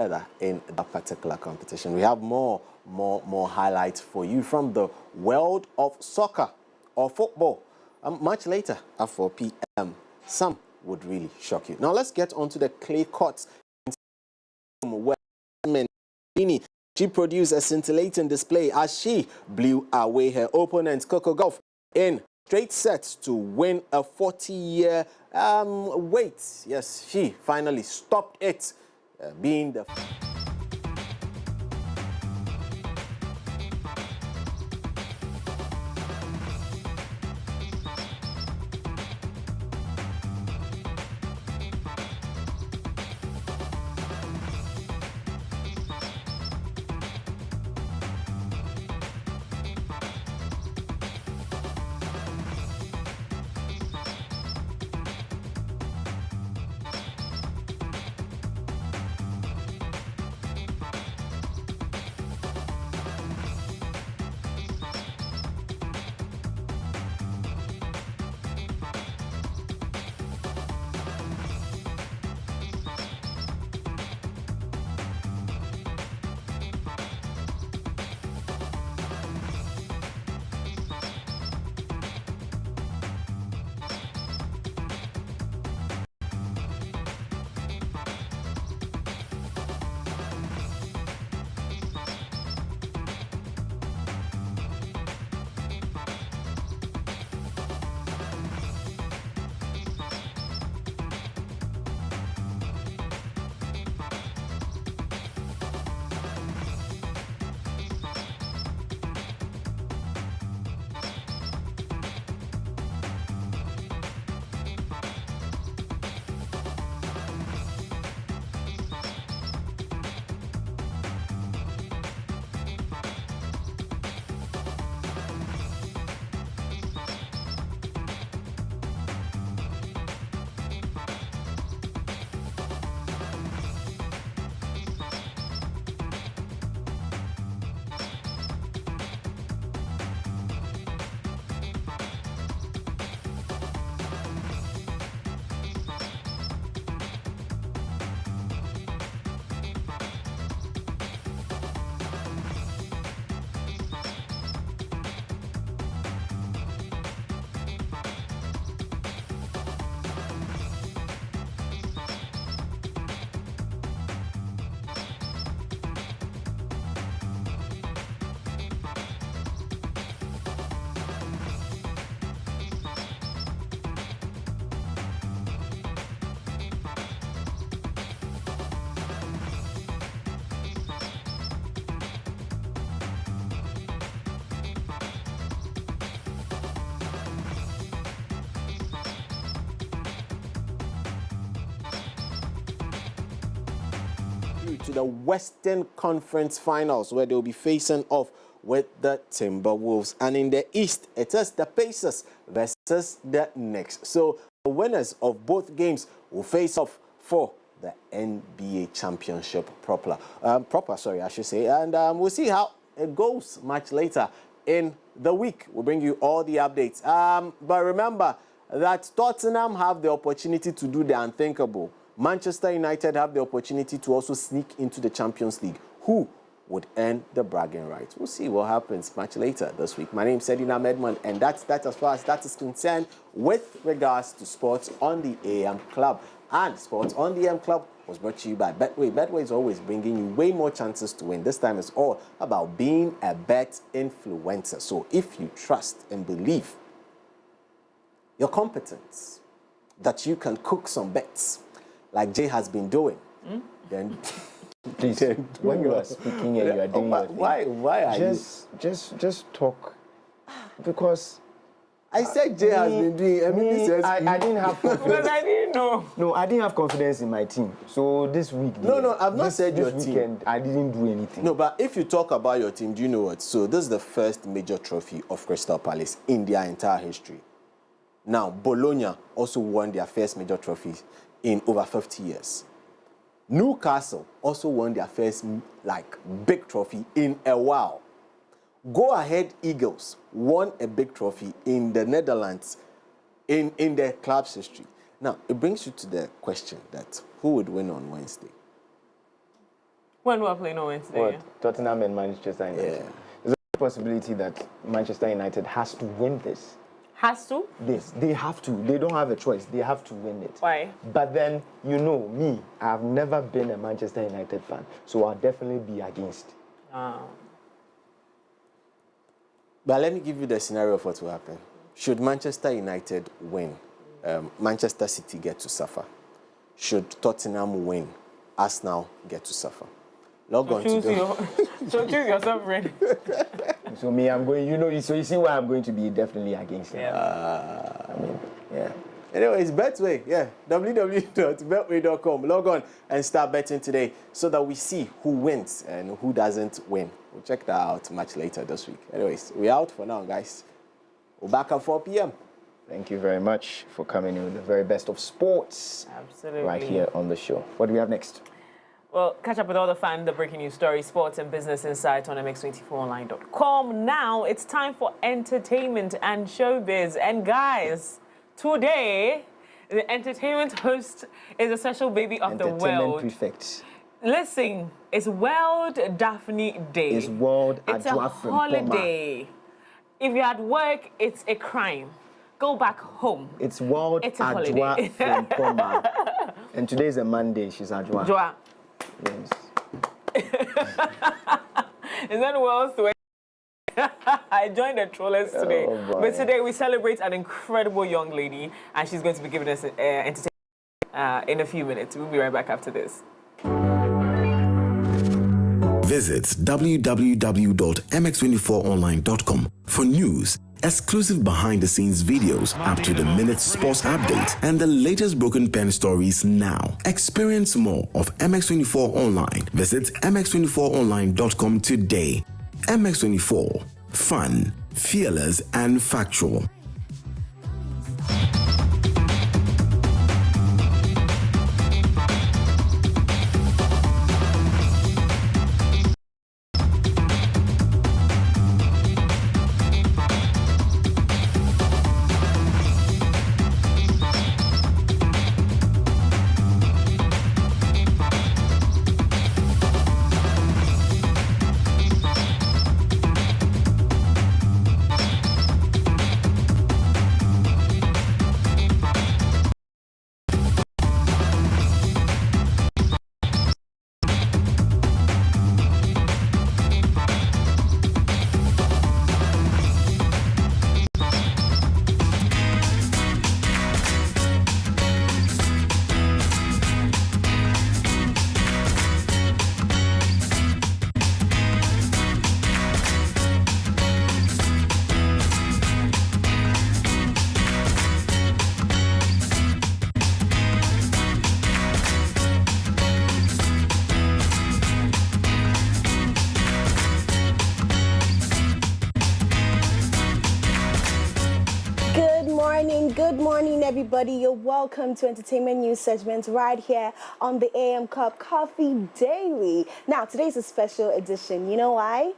in that particular competition. We have more highlights for you from the world of soccer or football. Much later at 4 p.m. Some would really shock you. Now let's get on to the clay courts. She produced a scintillating display as she blew away her opponent Coco Gauff in straight sets to win a 40-year wait. Yes, she finally stopped it, being the... to the Western Conference Finals, where they'll be facing off with the Timberwolves. And in the East, it is the Pacers versus the Knicks. So the winners of both games will face off for the NBA championship proper, I should say. And we'll see how it goes much later in the week. We'll bring you all the updates. But remember that Tottenham have the opportunity to do the unthinkable. Manchester United have the opportunity to also sneak into the Champions League. Who would earn the bragging rights? We'll see what happens much later this week. My name is Edina Medman, and that's as far as that is concerned with regards to Sports on the AM Club. And Sports on the AM Club was brought to you by Betway. Betway is always bringing you way more chances to win. This time it's all about being a bet influencer. So if you trust and believe your competence, that you can cook some bets, like Jay has been doing, then please, when you are speaking and you are doing your thing, why are you just talk, because I said Jay has been doing. I didn't have confidence. I didn't know. No, I didn't have confidence in my team. So this week, I've not said your this team. Weekend, I didn't do anything. No, but if you talk about your team, do you know what? So this is the first major trophy of Crystal Palace in their entire history. Now, Bologna also won their first major trophy in over 50 years. Newcastle also won their first, big trophy in a while. Go Ahead Eagles won a big trophy in the Netherlands in their club's history. Now, it brings you to the question that who would win on Wednesday? When we're playing on Wednesday. What? Tottenham and Manchester United. Yeah. There's a possibility that Manchester United has to win this. Has to? This. They have to. They don't have a choice. They have to win it. Why? But then, you know, me, I've never been a Manchester United fan, so I'll definitely be against. But let me give you the scenario of what will happen. Should Manchester United win, Manchester City get to suffer. Should Tottenham win, Arsenal get to suffer. Log on to so choose your suffering. So me, I'm going, you know, so you see why I'm going to be definitely against it. Yeah. I mean, yeah. Anyways, Betway, yeah, www.betway.com. Log on and start betting today so that we see who wins and who doesn't win. We'll check that out much later this week. Anyways, we're out for now, guys. We're back at 4 p.m. Thank you very much for coming in with the very best of sports. Absolutely. Right here on the show. What do we have next? Well, catch up with all the fun, the breaking news stories, sports and business insight on MX24online.com. Now it's time for entertainment and showbiz. And guys, today, the entertainment host is a special baby of the world. Entertainment prefect. Listen, it's World Daphne Day. It's World It's a Adwa holiday. If you're at work, it's a crime. Go back home. It's World It's a Adwa holiday. Frimpoma. And today is a Monday. She's Adwa. Joa. Yes. Is that World Sweat? I joined the trollers today. Oh, boy. But today we celebrate an incredible young lady, and she's going to be giving us entertainment in a few minutes. We'll be right back after this. Visit www.mx24online.com for news, exclusive behind-the-scenes videos, up-to-the-minute sports updates, and the latest broken pen stories now. Experience more of MX24 Online. Visit mx24online.com today. MX24. Fun, fearless, and factual. Good morning, everybody. You're welcome to Entertainment News segment right here on the AM Cup Coffee Daily. Now, today's a special edition. You know why?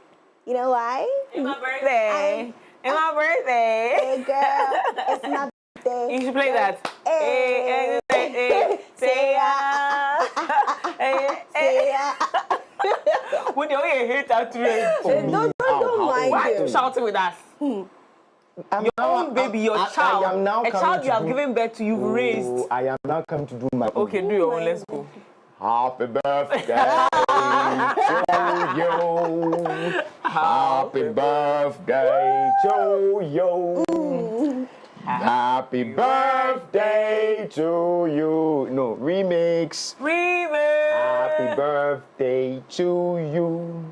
You know why? It's my birthday. It's my birthday. Hey, girl, it's my birthday. You should play that. Hey, say yeah. When you hear that, Don't mind why him. you shouting with us? Your own baby, your child, I am now a child coming you have to given birth to, you've raised. I am now come to do my. Okay, do your own. Let's go. Happy birthday to you. Happy birthday to you. Happy birthday to you. No, remix. Happy birthday to you.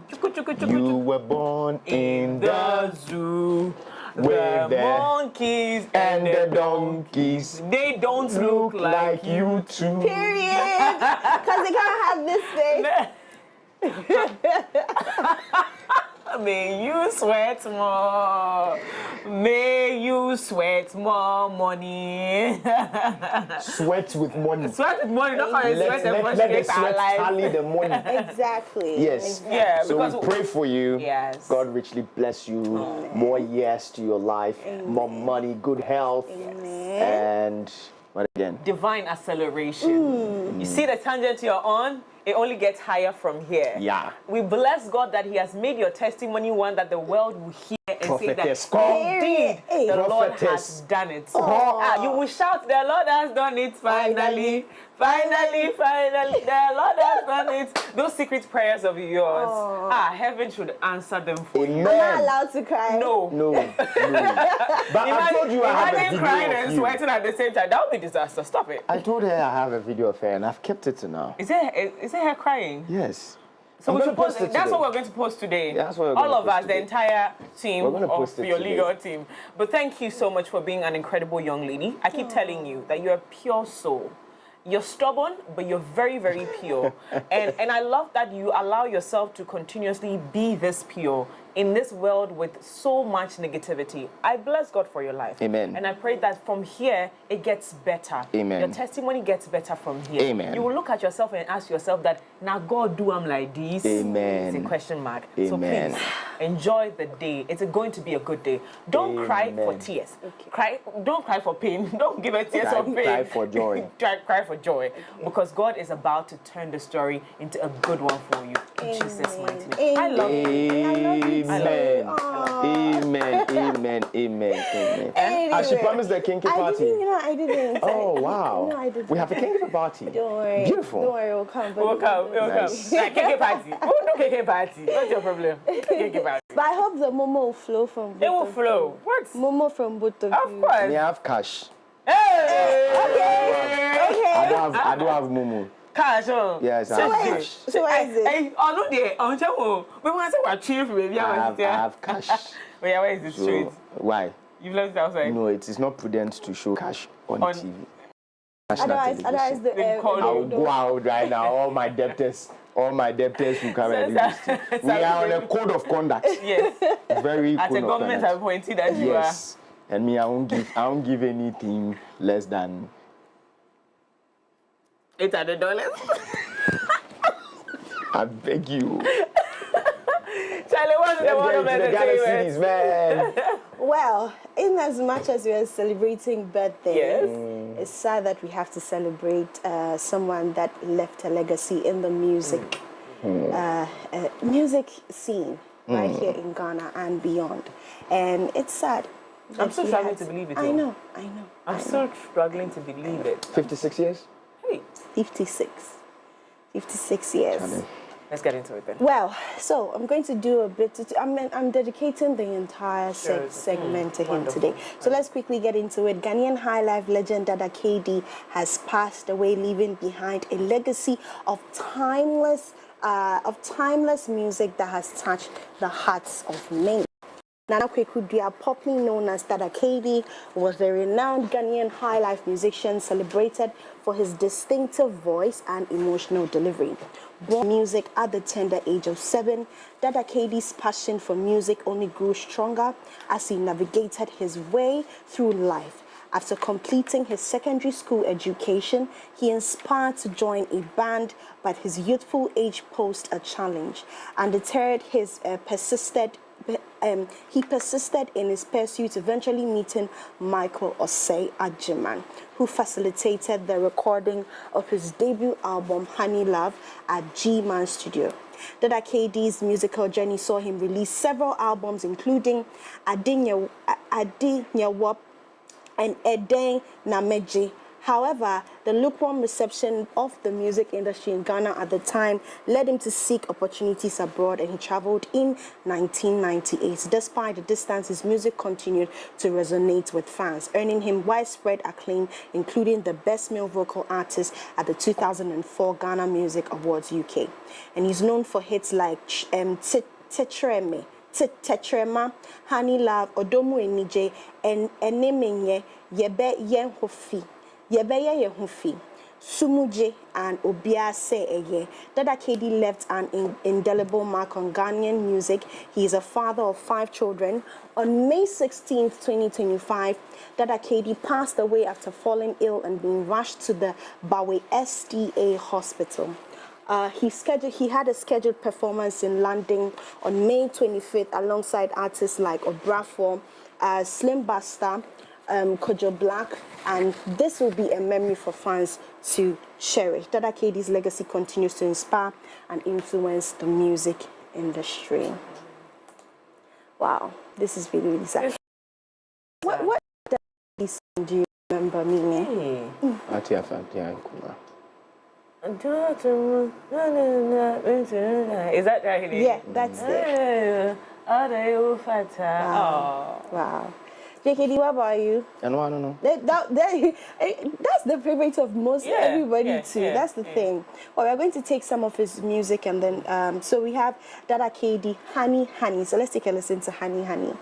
You were born in the zoo. with The monkeys and the donkeys. They don't Look like you too. Period. Because they can't have this face. May you sweat more. May you sweat more money. Sweat with money. Sweat with money. Not how you sweat and Let the frustrate our sweat life. tally the money. Exactly. Yes. Yeah, So because we pray for you. Yes. God richly bless you. More years to your life. More money, good health. And what again? Divine acceleration. You see the tangent you're on? it only gets higher from here. Yeah. We bless God that He has made your testimony one that the world will hear and Prophetess, say that indeed the Lord has prophetess. done it. You will shout, the Lord has done it finally. Finally, finally, the Lord has done it. Those secret prayers of yours, heaven should answer them for you. Am I allowed to cry? No. No. But I told you I have a Imagine video crying of and you. sweating at the same time. That would be disaster. Stop it. I told her I have a video of her and I've kept it to now. Is it her crying? Yes. So I'm we gonna should post post it that's today. what we're going to post today. That's what we're all gonna of post us, today. the entire team We're gonna of post it your today. legal team. But thank you so much for being an incredible young lady. I keep telling you that you're a pure soul. You're stubborn, but you're very, very pure. and I love that you allow yourself to continuously be this pure in this world with so much negativity. I bless God for your life. Amen. And I pray that from here, it gets better. Amen. Your testimony gets better from here. Amen. You will look at yourself and ask yourself that, now God do I'm like this? Amen. It's a question mark. Amen. So please, enjoy the day. It's going to be a good day. Don't cry for tears. Don't cry for pain. Don't give a tears of pain. Cry for joy. Cry for joy. Because God is about to turn the story into a good one for you. In Jesus' mighty name. I love you. I love you too. Amen. Amen. Amen. Amen. Anyway, She promised the kinky party. I didn't. Oh, wow. No, I didn't. We have a kinky party. Don't worry. Beautiful. Don't worry, it will come. We'll come. Nice. Like, KK party. Who do KK party? What's your problem? KK party. But I hope the Momo will flow from both It will of flow. What? you. Momo from both of Of you. course. We have cash. Hey! Okay. I do have mumu. Cash, oh. Yes, I So have wait, cash. so where is it? Hey, oh, no, there. On Jamu. We want to say we're chief, baby. I have cash. Wait, where is the So, street? why? You've left it outside. No, it is not prudent to show cash on TV. National Otherwise, television. They call I will go out right now. All my debtors will come and listen. We are on a code of conduct. Yes. Very At code a of government conduct. appointee that you Yes. And me, I won't give anything less than are. $800. I beg you. Charlie, what's the one of Let's get into the Ghana entertainment? cities, man. Well, in as much as we are celebrating birthdays, Yes. it's sad that we have to celebrate someone that left a legacy in the music music scene right here in Ghana and beyond. And it's sad. I'm that still he struggling has- to believe it. I though. know. I'm still struggling to believe it. 56 years? Hey, 56 years. let's get into it then. Well, so I'm going to do a bit. I'm dedicating the entire Sure. segment to him Wonderful. today. So let's quickly get into it. Ghanaian high life legend Dada KD has passed away, leaving behind a legacy of timeless music that has touched the hearts of many. Nana Kwekudua, popularly known as Dada KD, was a renowned Ghanaian high life musician celebrated for his distinctive voice and emotional delivery. Born music at the tender age of 7, Dada KD's passion for music only grew stronger as he navigated his way through life. After completing his secondary school education, he inspired to join a band, but his youthful age posed a challenge. Undeterred, he persisted in his pursuit, eventually meeting Michael Osei Ajiman, who facilitated the recording of his debut album, Honey Love, at G-Man Studio. Dada KD's musical journey saw him release several albums, including Adinyawop and Eden Nameji. However, the lukewarm reception of the music industry in Ghana at the time led him to seek opportunities abroad, and he traveled in 1998. Despite the distance, his music continued to resonate with fans, earning him widespread acclaim, including the Best Male Vocal Artist at the 2004 Ghana Music Awards UK. And he's known for hits like Tetreme, Tetrema, Honey Love, Odomu Enije, and Enemenye, Yebe Yenhofi. Yebeye Yehufi, Sumuje, and Obiase Eye. Dada KD left an indelible mark on Ghanaian music. He is a father of 5 children. On May 16, 2025, Dada KD passed away after falling ill and being rushed to the Bawe SDA hospital. He had a scheduled performance in London on May 25th alongside artists like Obrafour, Slim Basta, Kojo Black, and this will be a memory for fans to cherish. Dada KD's legacy continues to inspire and influence the music industry. Wow, this is really, really sad. What Dada song do you remember, Mimi? Is that right? Yeah, that's it. Wow. JKD, what about you? I don't know. That's the favorite of most everybody too. That's the thing. Well, we're going to take some of his music and then, so we have Dada KD, Honey Honey. So let's take a listen to Honey Honey.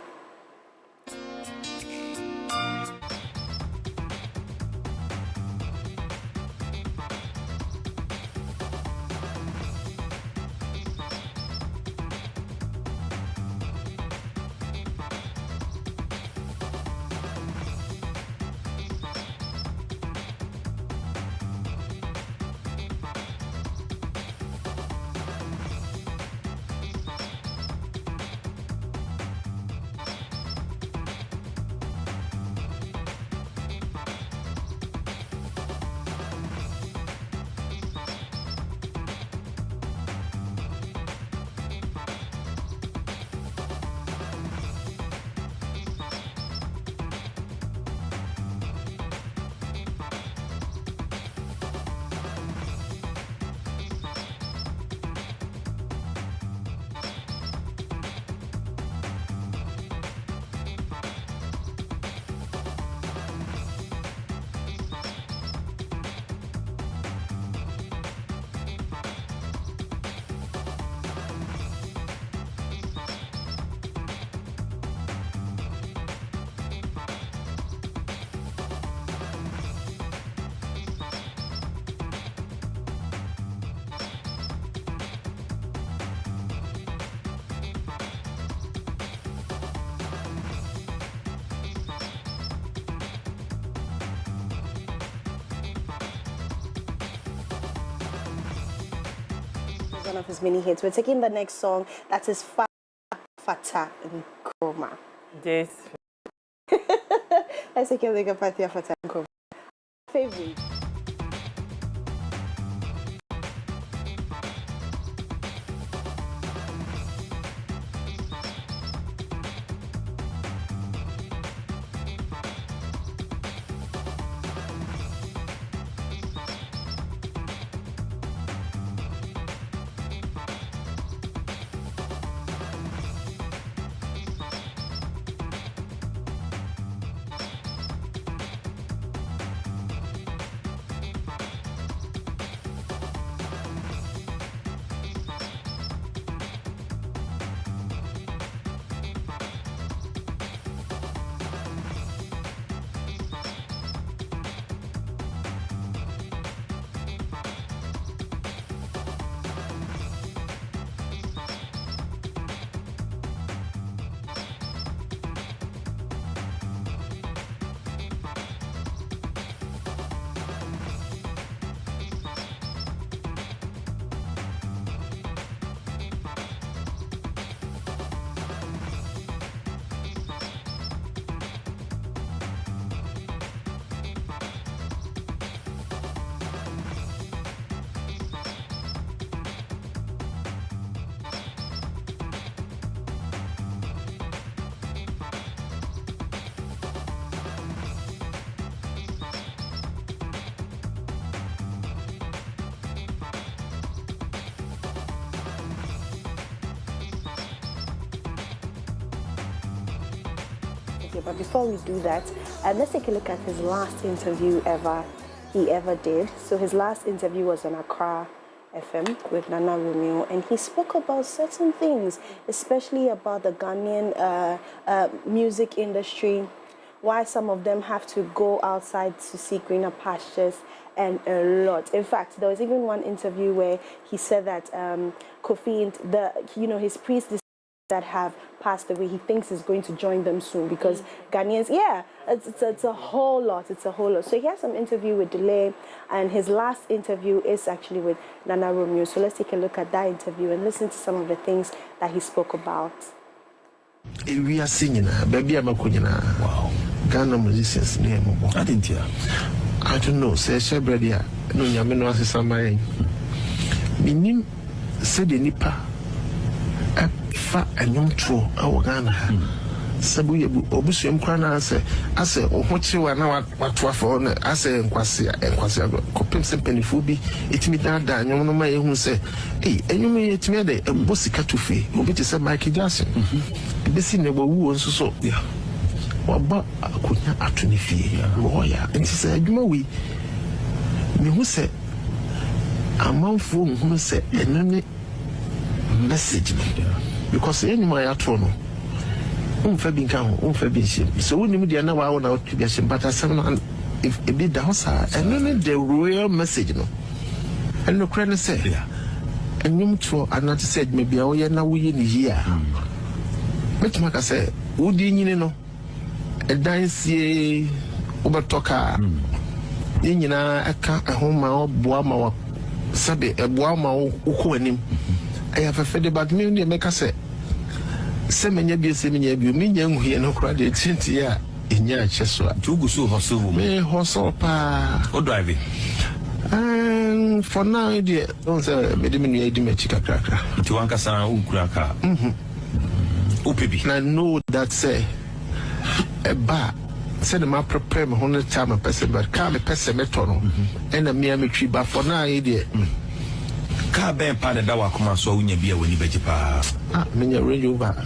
One of his mini hits. We're taking the next song. That is Fata and Chroma. This. Let's take a look at Fata and Chroma. Favorite. But before we do that, let's take a look at his last interview he ever did. So his last interview was on Accra FM with Nana Romeo, and he spoke about certain things, especially about the Ghanaian music industry, why some of them have to go outside to seek greener pastures, and a lot. In fact, there was even one interview where he said that Kofi, his priest that have passed away, he thinks is going to join them soon because Ghanaians, it's a whole lot. It's a whole lot. So he has some interview with Delay, and his last interview is actually with Nana Romeo. So let's take a look at that interview and listen to some of the things that he spoke about. We are singing, baby, I'm a wow. Ghana musicians name. I didn't hear. I don't know. Say Shebradia. No, Yamino as Samay. Minim said the Nipa. Fa and young true. Our Ghana. Sabu Obusium Crana say, I say, oh, what you are now what for? I say, and Quasia, Copim Sempeni Fubi, it me that, and you know, my who say, hey, and you may it me a Bossica to fee, who be to say Mikey Jackson. Be seen never woo and so, yeah. What but I could not actually fee, lawyer, and she said, you know, we who said, a month who said, and only message because anyway, I told no. So we need to know our occupation, but I said, if it be the house, and then the real message, no. And no credit say, and you to another said, maybe I now we in a year. Which Maka say, would you know? A dance ye over talker. In a home, my Boama, Sabe, a Boama, Ukuanim. I have a fed about me, make us say. Semenya bi semenya bi mi nya nhuye no kra de tintia enya cheso Tugusu hosu me hoso pa o drive for now idea don't say me de me edi me chika krakra ti wanka sana unkura ka upebi and I know that say a bar said ma prepare me 100 time a person but ka me person meto no and me am twi but for now idea ka ben pa da wa kuma so unya bia woni beji pa menya Range Rover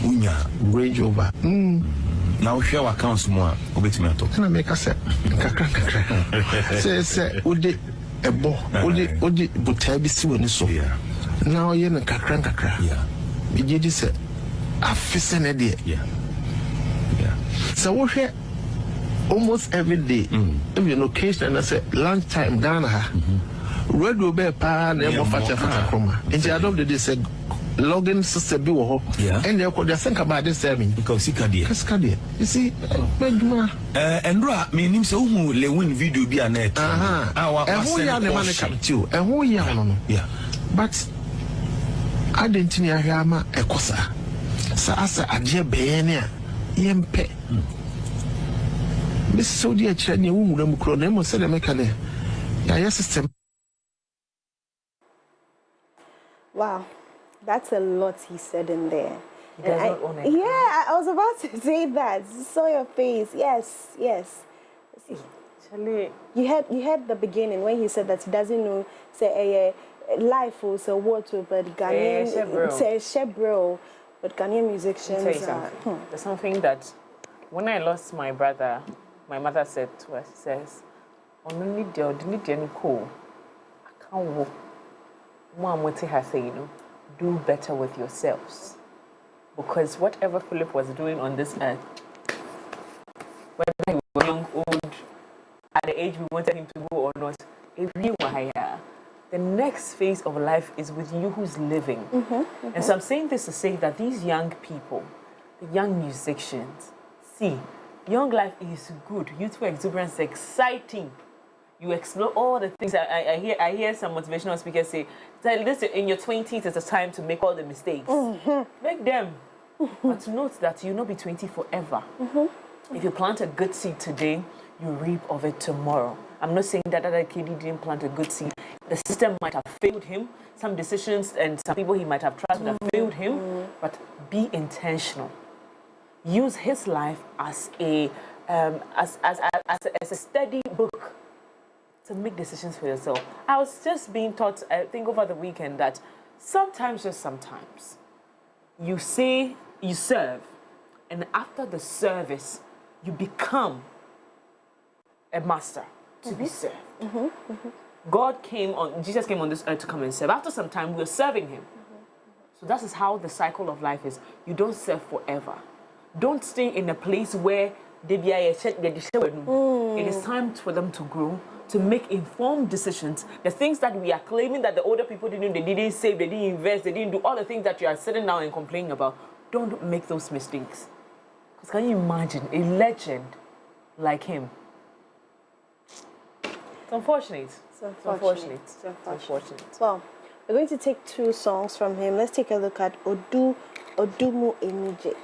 unya Range Rover na wo hwe wa accounts mo a obetimi ato na make us kakra say odi ebo odi buta bi si woni so now ye na kakra bi je di say afise na de so wo hwe almost every day every occasion and I say lunch time Ghana radio be pa na e fata kroma and the adopt they said login system be wo and they could think about this because Kaskadia you see beduma endra me nim say who le win video bi anet who ya the man come to and who ya no but I didn't know how ekosa sa asa ade be ne a yempe this so dia kire ne wo mu kro na mo say the mekane ya system. Wow, that's a lot he said in there. Yeah, I was about to say that. Saw your face. Yes. You had the beginning when he said that he doesn't know say life was a water, but Ghanaian say shebro, but Ghanaian musicians. There's something that when I lost my brother, my mother said to us, says, "Only the cool. I can't walk." Mom Motin has said, do better with yourselves. Because whatever Philip was doing on this earth, whether he was young, old, at the age we wanted him to go or not, if you were higher, the next phase of life is with you who's living. And so I'm saying this to say that these young people, the young musicians, see, young life is good. Youthful exuberance is exciting. You explore all the things. I hear some motivational speakers say, listen, in your 20s, it's a time to make all the mistakes. Make them. But note that you'll not be 20 forever. If you plant a good seed today, you reap of it tomorrow. I'm not saying that kid didn't plant a good seed. The system might have failed him. Some decisions and some people he might have trusted have failed him. But be intentional. Use his life as a steady book to make decisions for yourself. I was just being taught, I think over the weekend, that sometimes, you say you serve, and after the service, you become a master to be served. Jesus came on this earth to come and serve. After some time, we're serving him. So that is how the cycle of life is. You don't serve forever. Don't stay in a place where it is time for them to grow, to make informed decisions. The things that we are claiming that the older people didn't do, they didn't save, they didn't invest, they didn't do all the things that you are sitting down and complaining about. Don't make those mistakes. Because can you imagine a legend like him? It's unfortunate. It's unfortunate. Well, we're going to take 2 songs from him. Let's take a look at Odomu Enije.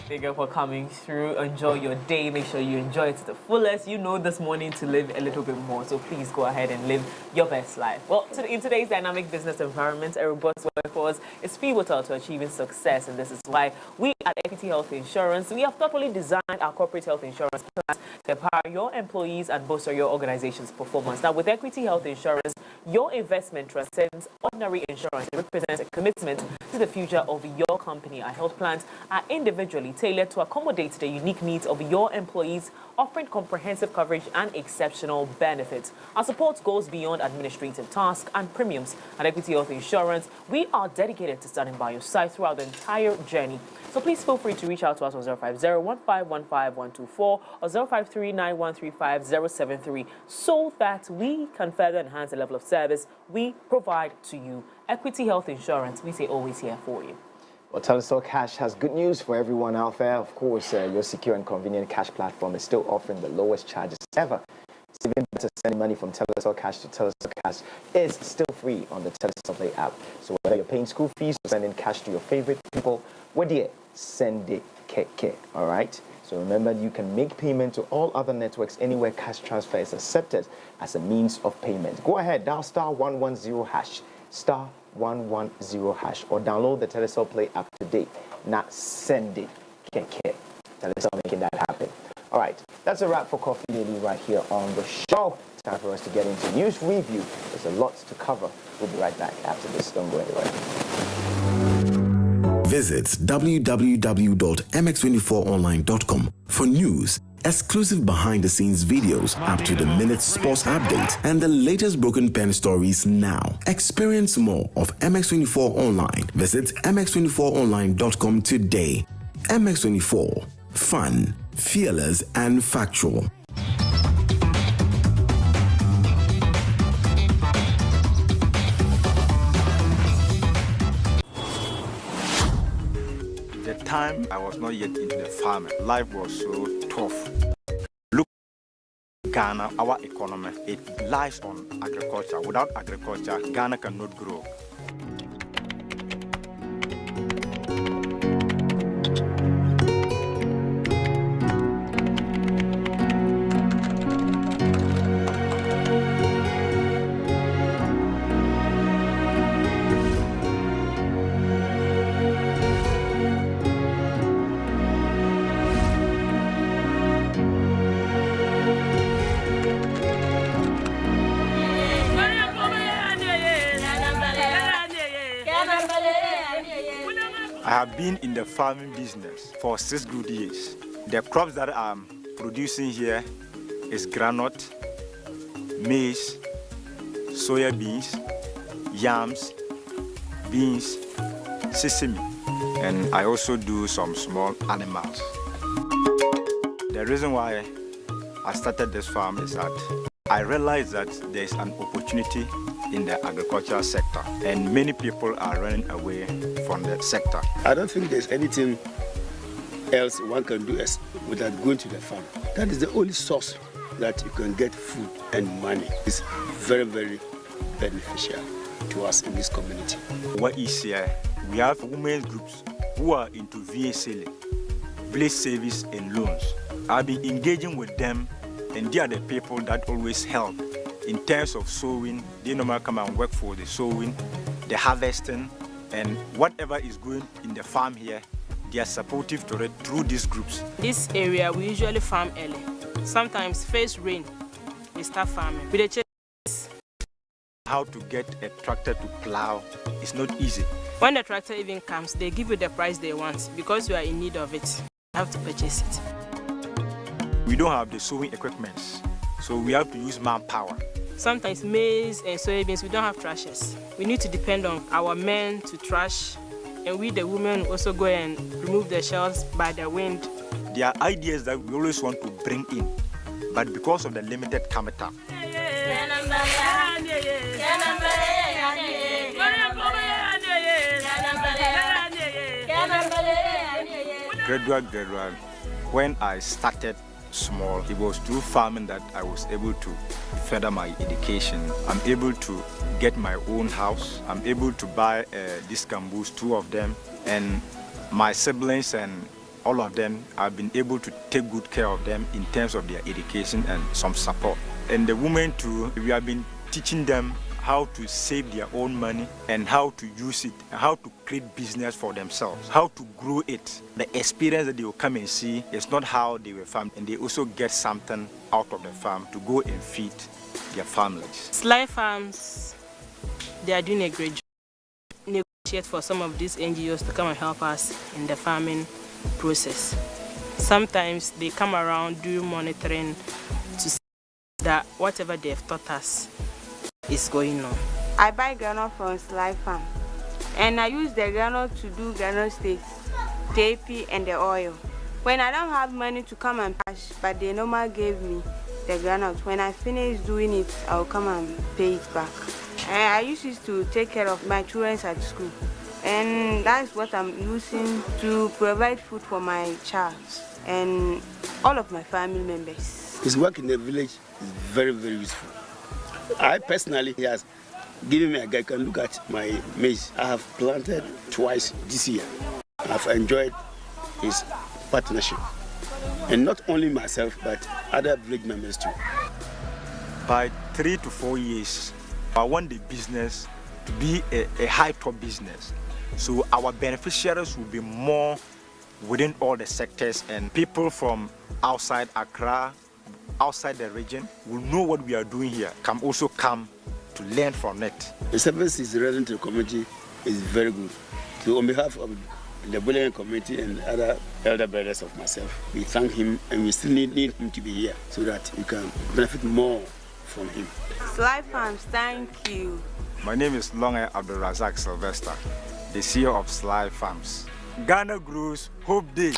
Bigger for coming through. Enjoy your day. Make sure you enjoy it to the fullest. You know this morning to live a little bit more. So please go ahead and live your best life. Well, in today's dynamic business environment, a robust workforce is pivotal to achieving success. And this is why we at Equity Health Insurance, we have thoroughly designed our corporate health insurance plans to empower your employees and bolster your organization's performance. Now, with Equity Health Insurance, your investment transcends ordinary insurance. It represents a commitment to the future of your company. Our health plans are individually tailored to accommodate the unique needs of your employees, offering comprehensive coverage and exceptional benefits. Our support goes beyond administrative tasks and premiums. At Equity Health Insurance, we are dedicated to standing by your side throughout the entire journey. So please feel free to reach out to us on 050-1515-124 or 053 073-9135-073 so that we can further enhance the level of service we provide to you. Equity Health Insurance, we say always here for you. Well, Telestar Cash has good news for everyone out there. Of course, your secure and convenient cash platform is still offering the lowest charges ever. Saving better sending money from Telestar Cash to Telestar Cash is still free on the Telestar Play app. So whether you're paying school fees or sending cash to your favorite people, where do you send it? All right? So remember, you can make payment to all other networks anywhere cash transfer is accepted as a means of payment. Go ahead, dial *110#, *110#, or download the Telestar Play app today. Now send it. Telestar making that happen. All right, that's a wrap for Coffee Daily right here on the show. Time for us to get into news review. There's a lot to cover. We'll be right back after this. Don't go anywhere. Visit www.mx24online.com for news, exclusive behind-the-scenes videos, up-to-the-minute sports updates, and the latest broken pen stories now. Experience more of MX24 Online. Visit mx24online.com today. MX24. Fun, fearless, and factual. The time I was not yet into the farming, life was so tough. Look, Ghana, our economy, it lies on agriculture. Without agriculture, Ghana cannot grow. I have been in the farming business for 6 good years. The crops that I'm producing here is groundnut, maize, soya beans, yams, beans, sesame, and I also do some small animals. The reason why I started this farm is that I realized that there's an opportunity in the agricultural sector, and many people are running away from the sector. I don't think there's anything else one can do without going to the farm. That is the only source that you can get food and money. It's very, very beneficial to us in this community. What is here? We have women's groups who are into VA selling, village service and loans. I've been engaging with them, and they are the people that always help. In terms of sowing, they normally come and work for the sowing, the harvesting, and whatever is going in the farm here, they are supportive to it through these groups. This area, we usually farm early. Sometimes first rain, we start farming. With the chase. How to get a tractor to plow is not easy. When the tractor even comes, they give you the price they want because you are in need of it. You have to purchase it. We don't have the sowing equipment, so we have to use manpower. Sometimes maize and soybeans, we don't have thrashers. We need to depend on our men to thrash, and we, the women, also go and remove the shells by the wind. There are ideas that we always want to bring in, but because of the limited capital, gradual. When I started small, it was through farming that I was able to further my education. I'm able to get my own house. I'm able to buy these camboos, 2 of them, and my siblings and all of them, I've been able to take good care of them in terms of their education and some support. And the women too, we have been teaching them how to save their own money and how to use it, and how to create business for themselves, how to grow it. The experience that they will come and see is not how they were farmed, and they also get something out of the farm to go and feed their families. Sly farms, they are doing a great job. Negotiate for some of these NGOs to come and help us in the farming process. Sometimes they come around, do monitoring to see that whatever they've taught us is going on. I buy granite from Sly Farm, and I use the granite to do granite stakes, TP, and the oil. When I don't have money to come and cash, but they normally gave me the groundnut. When I finish doing it, I'll come and pay it back. And I used it to take care of my children at school. And that's what I'm using to provide food for my child and all of my family members. His work in the village is very, very useful. I personally, he has given me a guy can look at my maize. I have planted twice this year. I've enjoyed his partnership. And not only myself, but other village members too. By 3 to 4 years, I want the business to be a high-top business. So our beneficiaries will be more within all the sectors, and people from outside Accra, outside the region, will know what we are doing here, can also come to learn from it. The service is relevant to the community is very good. So on behalf of the Bullion community and other elder brothers of myself, we thank him, and we still need him to be here so that we can benefit more from him. Sly Farms, thank you. My name is Longa Abdulrazak Sylvester, the CEO of Sly Farms. Ghana grows, Hope Day.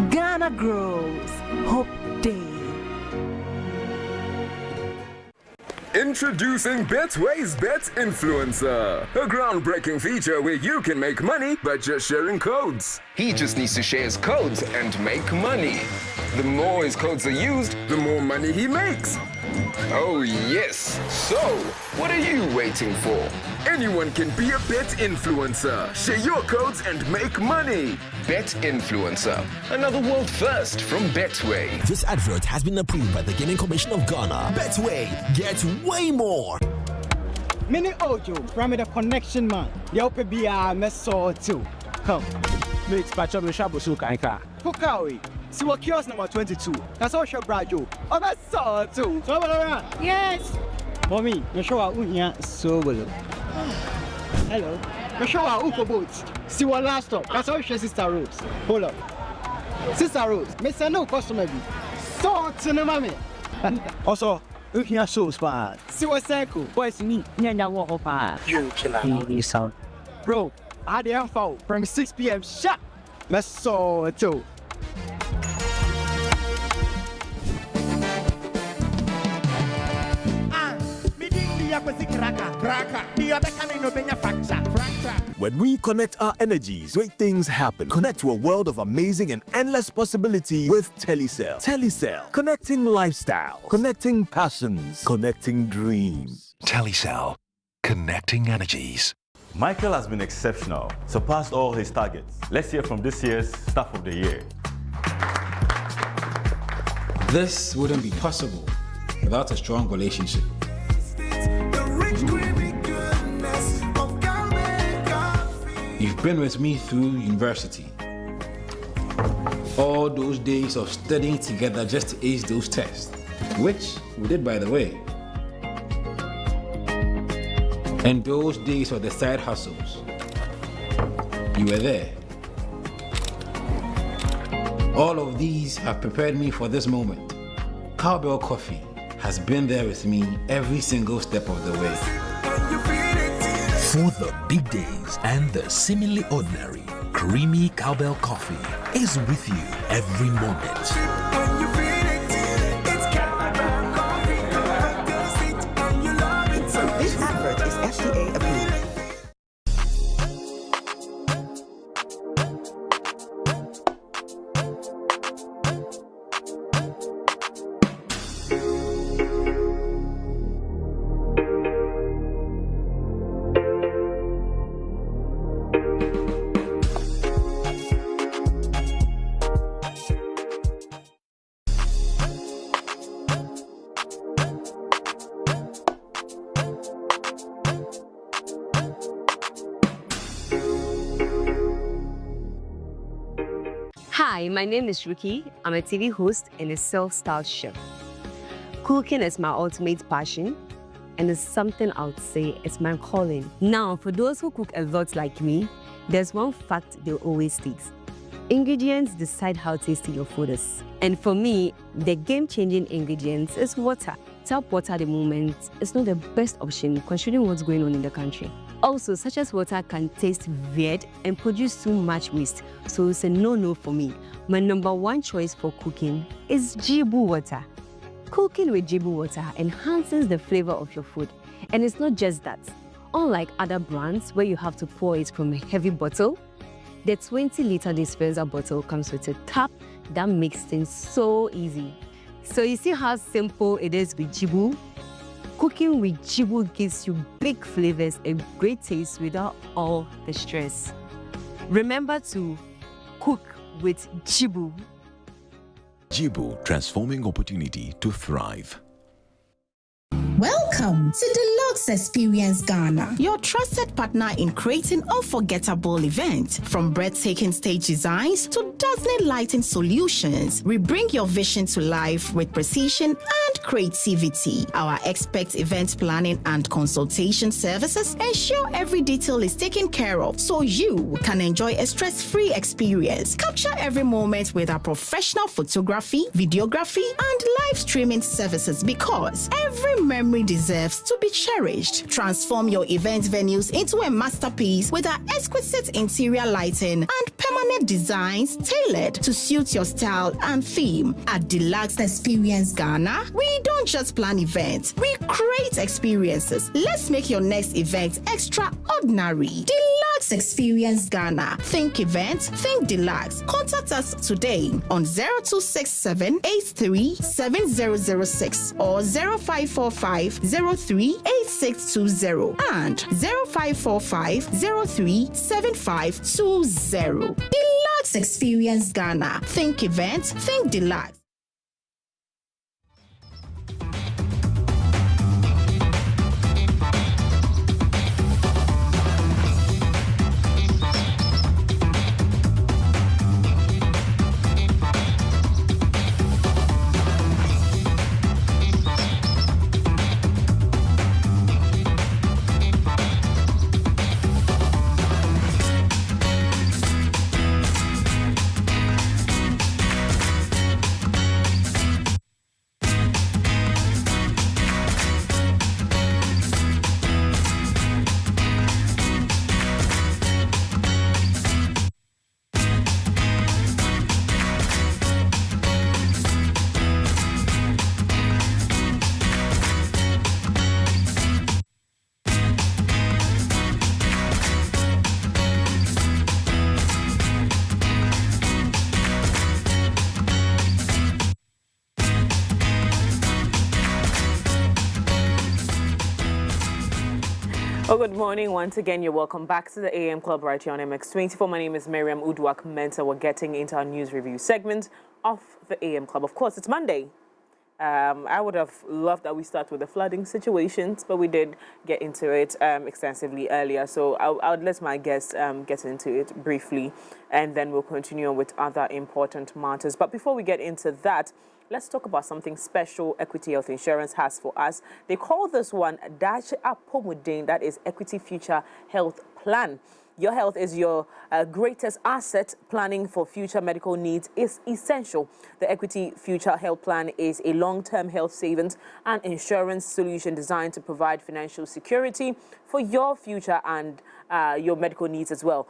Ghana grows, Hope Day. Introducing Betway's Bet Influencer, a groundbreaking feature where you can make money by just sharing codes. He just needs to share his codes and make money. The more his codes are used, the more money he makes. Oh yes, so what are you waiting for? Anyone can be a bet influencer. Share your codes and make money. Bet Influencer, another world first from Betway. This advert has been approved by the Gaming Commission of Ghana. Betway, get way more. Mini Ojo from the connection man. Yope bia meso too. Come. Mix patch up the shabu so kanka. Fukawi. See what kiosk number 22. That's all shop brajo. Oh, that's so too. So yes. Mommy, you show our unya so well. Hello. You show our uko boots. See what last stop. That's all your Sister Rose. Hold up. Sister Rose, Mr. No customer be. So to the mommy. Also, unya so spa. See what circle. Boys me. Nyanya walk up. You killer. Sound. Bro, I had the info from 6 p.m. Shut. That's so too. When we connect our energies, great things happen. Connect to a world of amazing and endless possibility with Telecel. Telecel, connecting lifestyle, connecting passions, connecting dreams. Telecel, connecting energies. Michael has been exceptional, surpassed all his targets. Let's hear from this year's Staff of the Year. This wouldn't be possible without a strong relationship. You've been with me through university. All those days of studying together just to ace those tests, which we did, by the way. And those days of the side hustles. You were there. All of these have prepared me for this moment. Cowbell Coffee has been there with me every single step of the way. For the big days and the seemingly ordinary, creamy Cowbell Coffee is with you every moment. This advert is FDA approved. Hi, my name is Ricky. I'm a TV host and a self-styled chef. Cooking is my ultimate passion, and it's something I would say is my calling. Now, for those who cook a lot like me, there's one fact they always state. Ingredients decide how tasty your food is. And for me, the game-changing ingredients is water. Tap water at the moment is not the best option considering what's going on in the country. Also, such as water can taste weird and produce too much waste, so it's a no-no for me. My number one choice for cooking is Jibu water. Cooking with Jibu water enhances the flavor of your food. And it's not just that. Unlike other brands where you have to pour it from a heavy bottle, the 20-liter dispenser bottle comes with a tap that makes things so easy. So you see how simple it is with Jibu? Cooking with Jibu gives you big flavors and great taste without all the stress. Remember to cook with Jibu. Jibu, transforming opportunity to thrive. Welcome to Deluxe Experience Ghana, your trusted partner in creating unforgettable events. From breathtaking stage designs to dazzling lighting solutions, we bring your vision to life with precision and creativity. Our expert event planning and consultation services ensure every detail is taken care of so you can enjoy a stress-free experience. Capture every moment with our professional photography, videography, and live streaming services because every memory deserves to be cherished. Transform your event venues into a masterpiece with our exquisite interior lighting and permanent designs tailored to suit your style and theme. At Deluxe Experience Ghana, we don't just plan events, we create experiences. Let's make your next event extraordinary. Deluxe Experience Ghana. Think events, think Deluxe. Contact us today on 0267 83 7006 or 0545 03 8620 and 0545 03 7520. Deluxe Experience Ghana. Think events, think Deluxe. Well, good morning. Once again, you're welcome back to the AM Club right here on MX24. My name is Miriam Uduak-Mensah. We're getting into our news review segment of the AM Club. Of course, it's Monday. I would have loved that we start with the flooding situations, but we did get into it extensively earlier. So I would let my guests get into it briefly, and then we'll continue on with other important matters. But before we get into that, let's talk about something special Equity Health Insurance has for us. They call this one Dash Apomudin, that is Equity Future Health Plan. Your health is your greatest asset. Planning for future medical needs is essential. The Equity Future Health Plan is a long-term health savings and insurance solution designed to provide financial security for your future and your medical needs as well.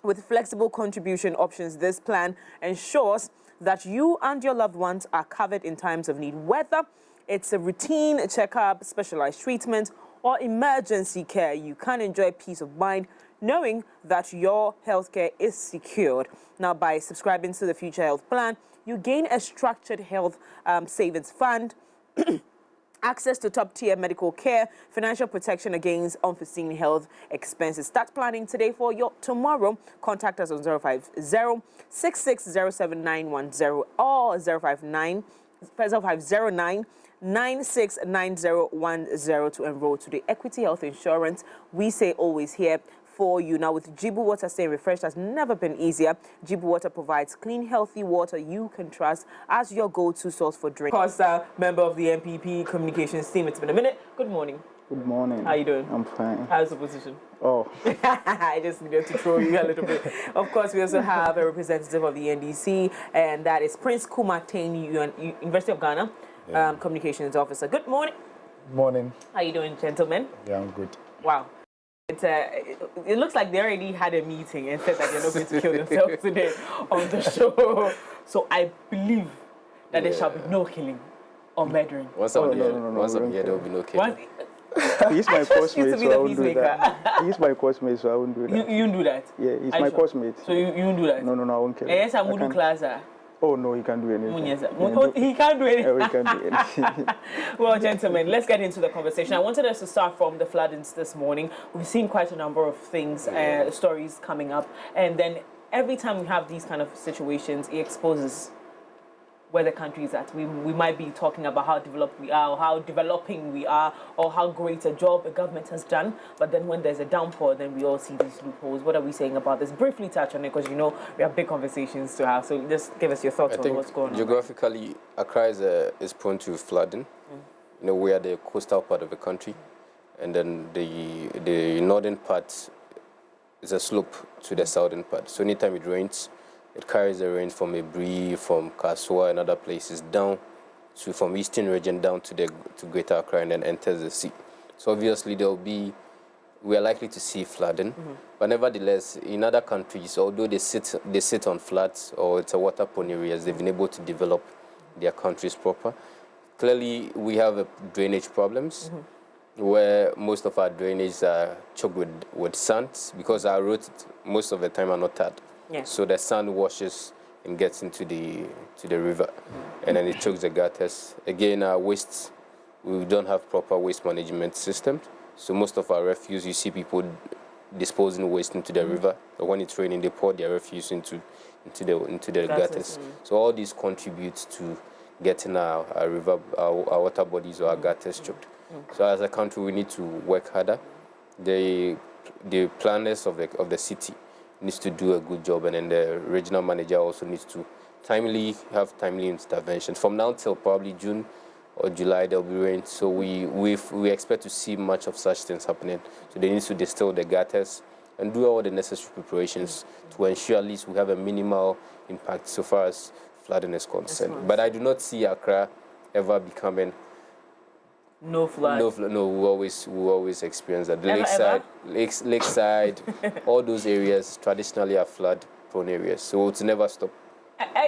With flexible contribution options, this plan ensures that you and your loved ones are covered in times of need, whether it's a routine checkup, specialized treatment, or emergency care. You can enjoy peace of mind knowing that your healthcare is secured. Now, by subscribing to the Future Health Plan, you gain a structured health savings fund, access to top-tier medical care, financial protection against unforeseen health expenses. Start planning today for your tomorrow. Contact us on 050-6607-910 or 059-969010 to enroll to the Equity Health Insurance. We say always here for you. Now, with Jibu Water staying refreshed has never been easier. Jibu Water provides clean, healthy water you can trust as your go-to source for drinking. Of course, member of the NPP Communication Team. It's been a minute. Good morning. Good morning. How you doing? I'm fine. How's the position? Oh. I just needed to throw you a little bit. Of course, we also have a representative of the NDC, and that is Prince Kumatain, University of Ghana, Communications Officer. Good morning. Good morning. How you doing, gentlemen? Yeah, I'm good. Wow. It looks like they already had a meeting and said that they're not going to kill themselves today on the show. So I believe that there shall be no killing or murdering. Once I'm here, there will be no killing. He's my coursemate, so I won't do that. He's my coursemate, so I won't do that. You won't do that? Yeah, he's my coursemate. So you won't do that? No, I won't kill him. Yes, I'm going to class. Oh, no, he can't do anything. He can't do anything. He can't do anything. Well, gentlemen, let's get into the conversation. I wanted us to start from the floodings this morning. We've seen quite a number of things, stories coming up. And then every time we have these kind of situations, it exposes where the country is at. We might be talking about how developed we are, or how developing we are, or how great a job the government has done. But then when there's a downpour, then we all see these loopholes. What are we saying about this? Briefly touch on it, because we have big conversations to have. So just give us your thoughts on what's going on. Geographically, Accra is prone to flooding. We are the coastal part of the country, and then the northern part is a slope to the southern part. So anytime it rains, it carries the rain from Ebri, from Kasua and other places down from eastern region down to Greater Accra and then enters the sea. So obviously we are likely to see flooding. But nevertheless, in other countries, although they sit on flats or it's a water-prone areas, they've been able to develop their countries proper. Clearly, we have drainage problems where most of our drainage are choked with sand because our roads most of the time are not tarred. So the sand washes and gets into the river, and then it chokes the gutters. Again, our wastes, we don't have proper waste management systems. So most of our refuse, you see people disposing waste into the river. Or when it's raining, they pour their refuse into the gutters. So all these contributes to getting our river, our water bodies or our gutters choked. So as a country, we need to work harder. The planners of the city needs to do a good job, and then the regional manager also needs to have timely intervention. From now till probably June or July, there'll be rain, so we expect to see much of such things happening. So they need to distill the gutters and do all the necessary preparations to ensure at least we have a minimal impact so far as flooding is concerned. But I do not see Accra ever becoming no flood. No, we always experience that. The lakeside, all those areas traditionally are flood-prone areas, so it's never stop.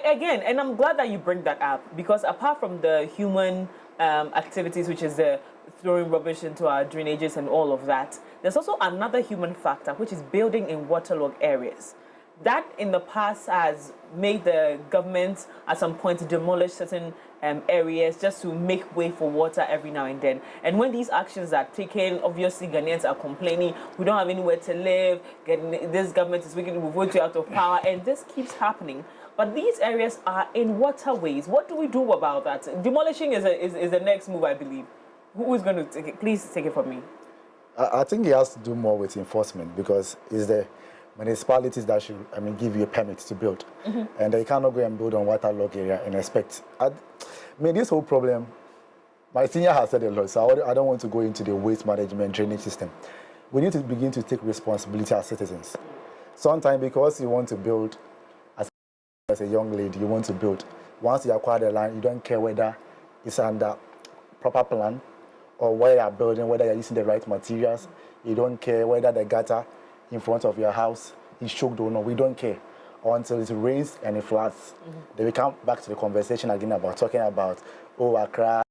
Again, and I'm glad that you bring that up, because apart from the human activities, which is the throwing rubbish into our drainages and all of that, there's also another human factor, which is building in waterlogged areas. That in the past has made the government at some point demolish certain areas just to make way for water every now and then. And when these actions are taken, obviously Ghanaians are complaining, we don't have anywhere to live, this government is wicked, we've voted you out of power, and this keeps happening. But these areas are in waterways. What do we do about that? Demolishing is the next move, I believe. Who is going to take it? Please take it from me. I think he has to do more with enforcement, because it's the municipalities that should, give you a permit to build. And they cannot go and build on waterlogged area and expect. This whole problem, my senior has said a lot, so I don't want to go into the waste management drainage system. We need to begin to take responsibility as citizens. Sometimes because you want to build, as a young lady, you want to build. Once you acquire the land, you don't care whether it's under proper plan or where you are building, whether you're using the right materials. You don't care whether the gutter in front of your house is choked or not. We don't care until it rains and it floods. Then we come back to the conversation again about talking about Accra,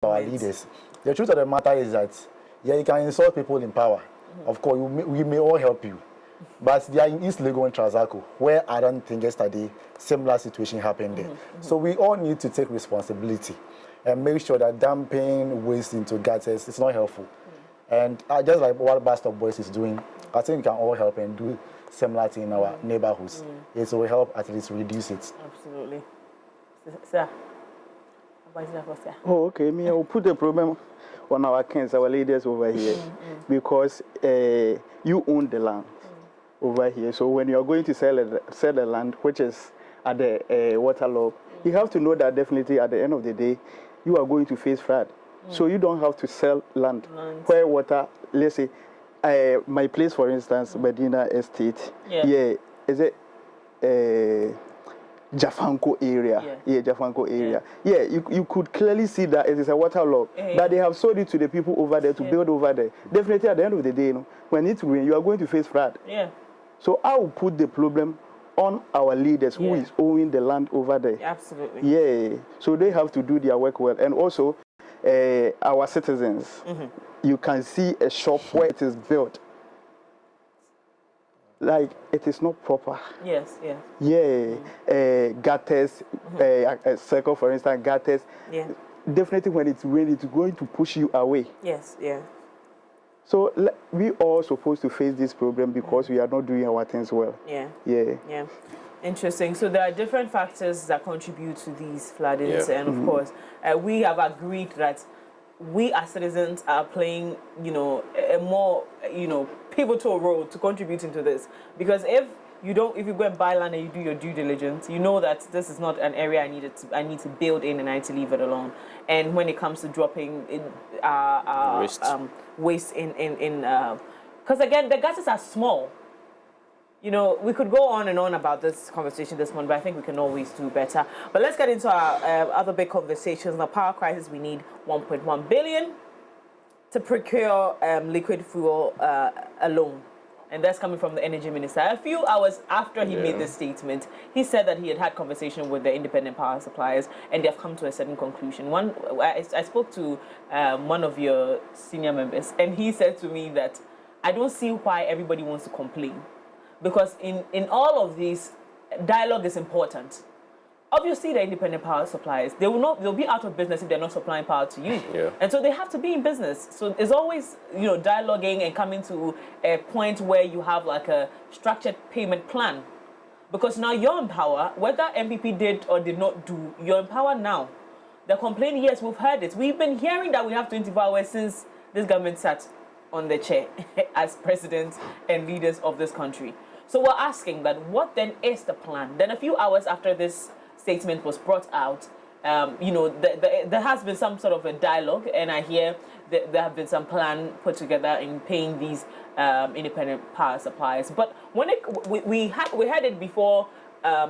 our leaders. The truth of the matter is that, you can insult people in power. Of course, we may all help you. But they are in East Legon and Transaco, where I don't think yesterday similar situation happened there. So we all need to take responsibility and make sure that dumping waste into gutters is not helpful. And just like what Bastard Boys is doing, I think we can all help and do similar thing in our neighborhoods. It will help at least reduce it. Absolutely. Sir. Oh, okay. I will put the problem on our kings, our leaders over here, because you own the land over here. So when you are going to sell the land, which is at the waterlog, you have to know that definitely at the end of the day, you are going to face flood. So you don't have to sell land. Where water, let's say, my place, for instance, Medina Estate. Yeah. Is it Jafanko area? Yeah, Jafanko area. Yeah, you could clearly see that it is a waterlogged. That they have sold it to the people over there to build over there. Definitely, at the end of the day, when it rains, you are going to face flood. Yeah. So I will put the problem on our leaders who is owning the land over there. Absolutely. Yeah. So they have to do their work well, and also our citizens. You can see a shop where it is built. Like, it is not proper. Yes, yes. Yeah. Gutters, a circle, for instance, gutters. Yeah. Definitely when it's raining, it's going to push you away. Yes, yeah. So we all supposed to face this problem because we are not doing our things well. Yeah. Yeah. Yeah. Interesting. So there are different factors that contribute to these floodings, and of course, we have agreed that we as citizens are playing, a more, pivotal role to contributing to this. Because if you go and buy land and you do your due diligence, you know that this is not an area I need to build in and I need to leave it alone. And when it comes to dropping waste in because again, the gases are small. We could go on and on about this conversation this morning, but I think we can always do better. But let's get into our other big conversations. The power crisis, we need 1.1 billion to procure liquid fuel alone. And that's coming from the energy minister. A few hours after he made this statement, he said that he had conversation with the independent power suppliers and they've come to a certain conclusion. I spoke to one of your senior members, and he said to me that I don't see why everybody wants to complain. Because in all of these, dialogue is important. Obviously, the independent power suppliers, they'll be out of business if they're not supplying power to you. Yeah. And so they have to be in business. So it's always, dialoguing and coming to a point where you have like a structured payment plan. Because now you're in power, whether MPP did or did not do, you're in power now. The complaint, yes, we've heard it. We've been hearing that we have 24 hours since this government sat on the chair as presidents and leaders of this country. So we're asking that what then is the plan? Then a few hours after this statement was brought out, there has been some sort of a dialogue, and I hear that there have been some plan put together in paying these independent power suppliers. But when we had it before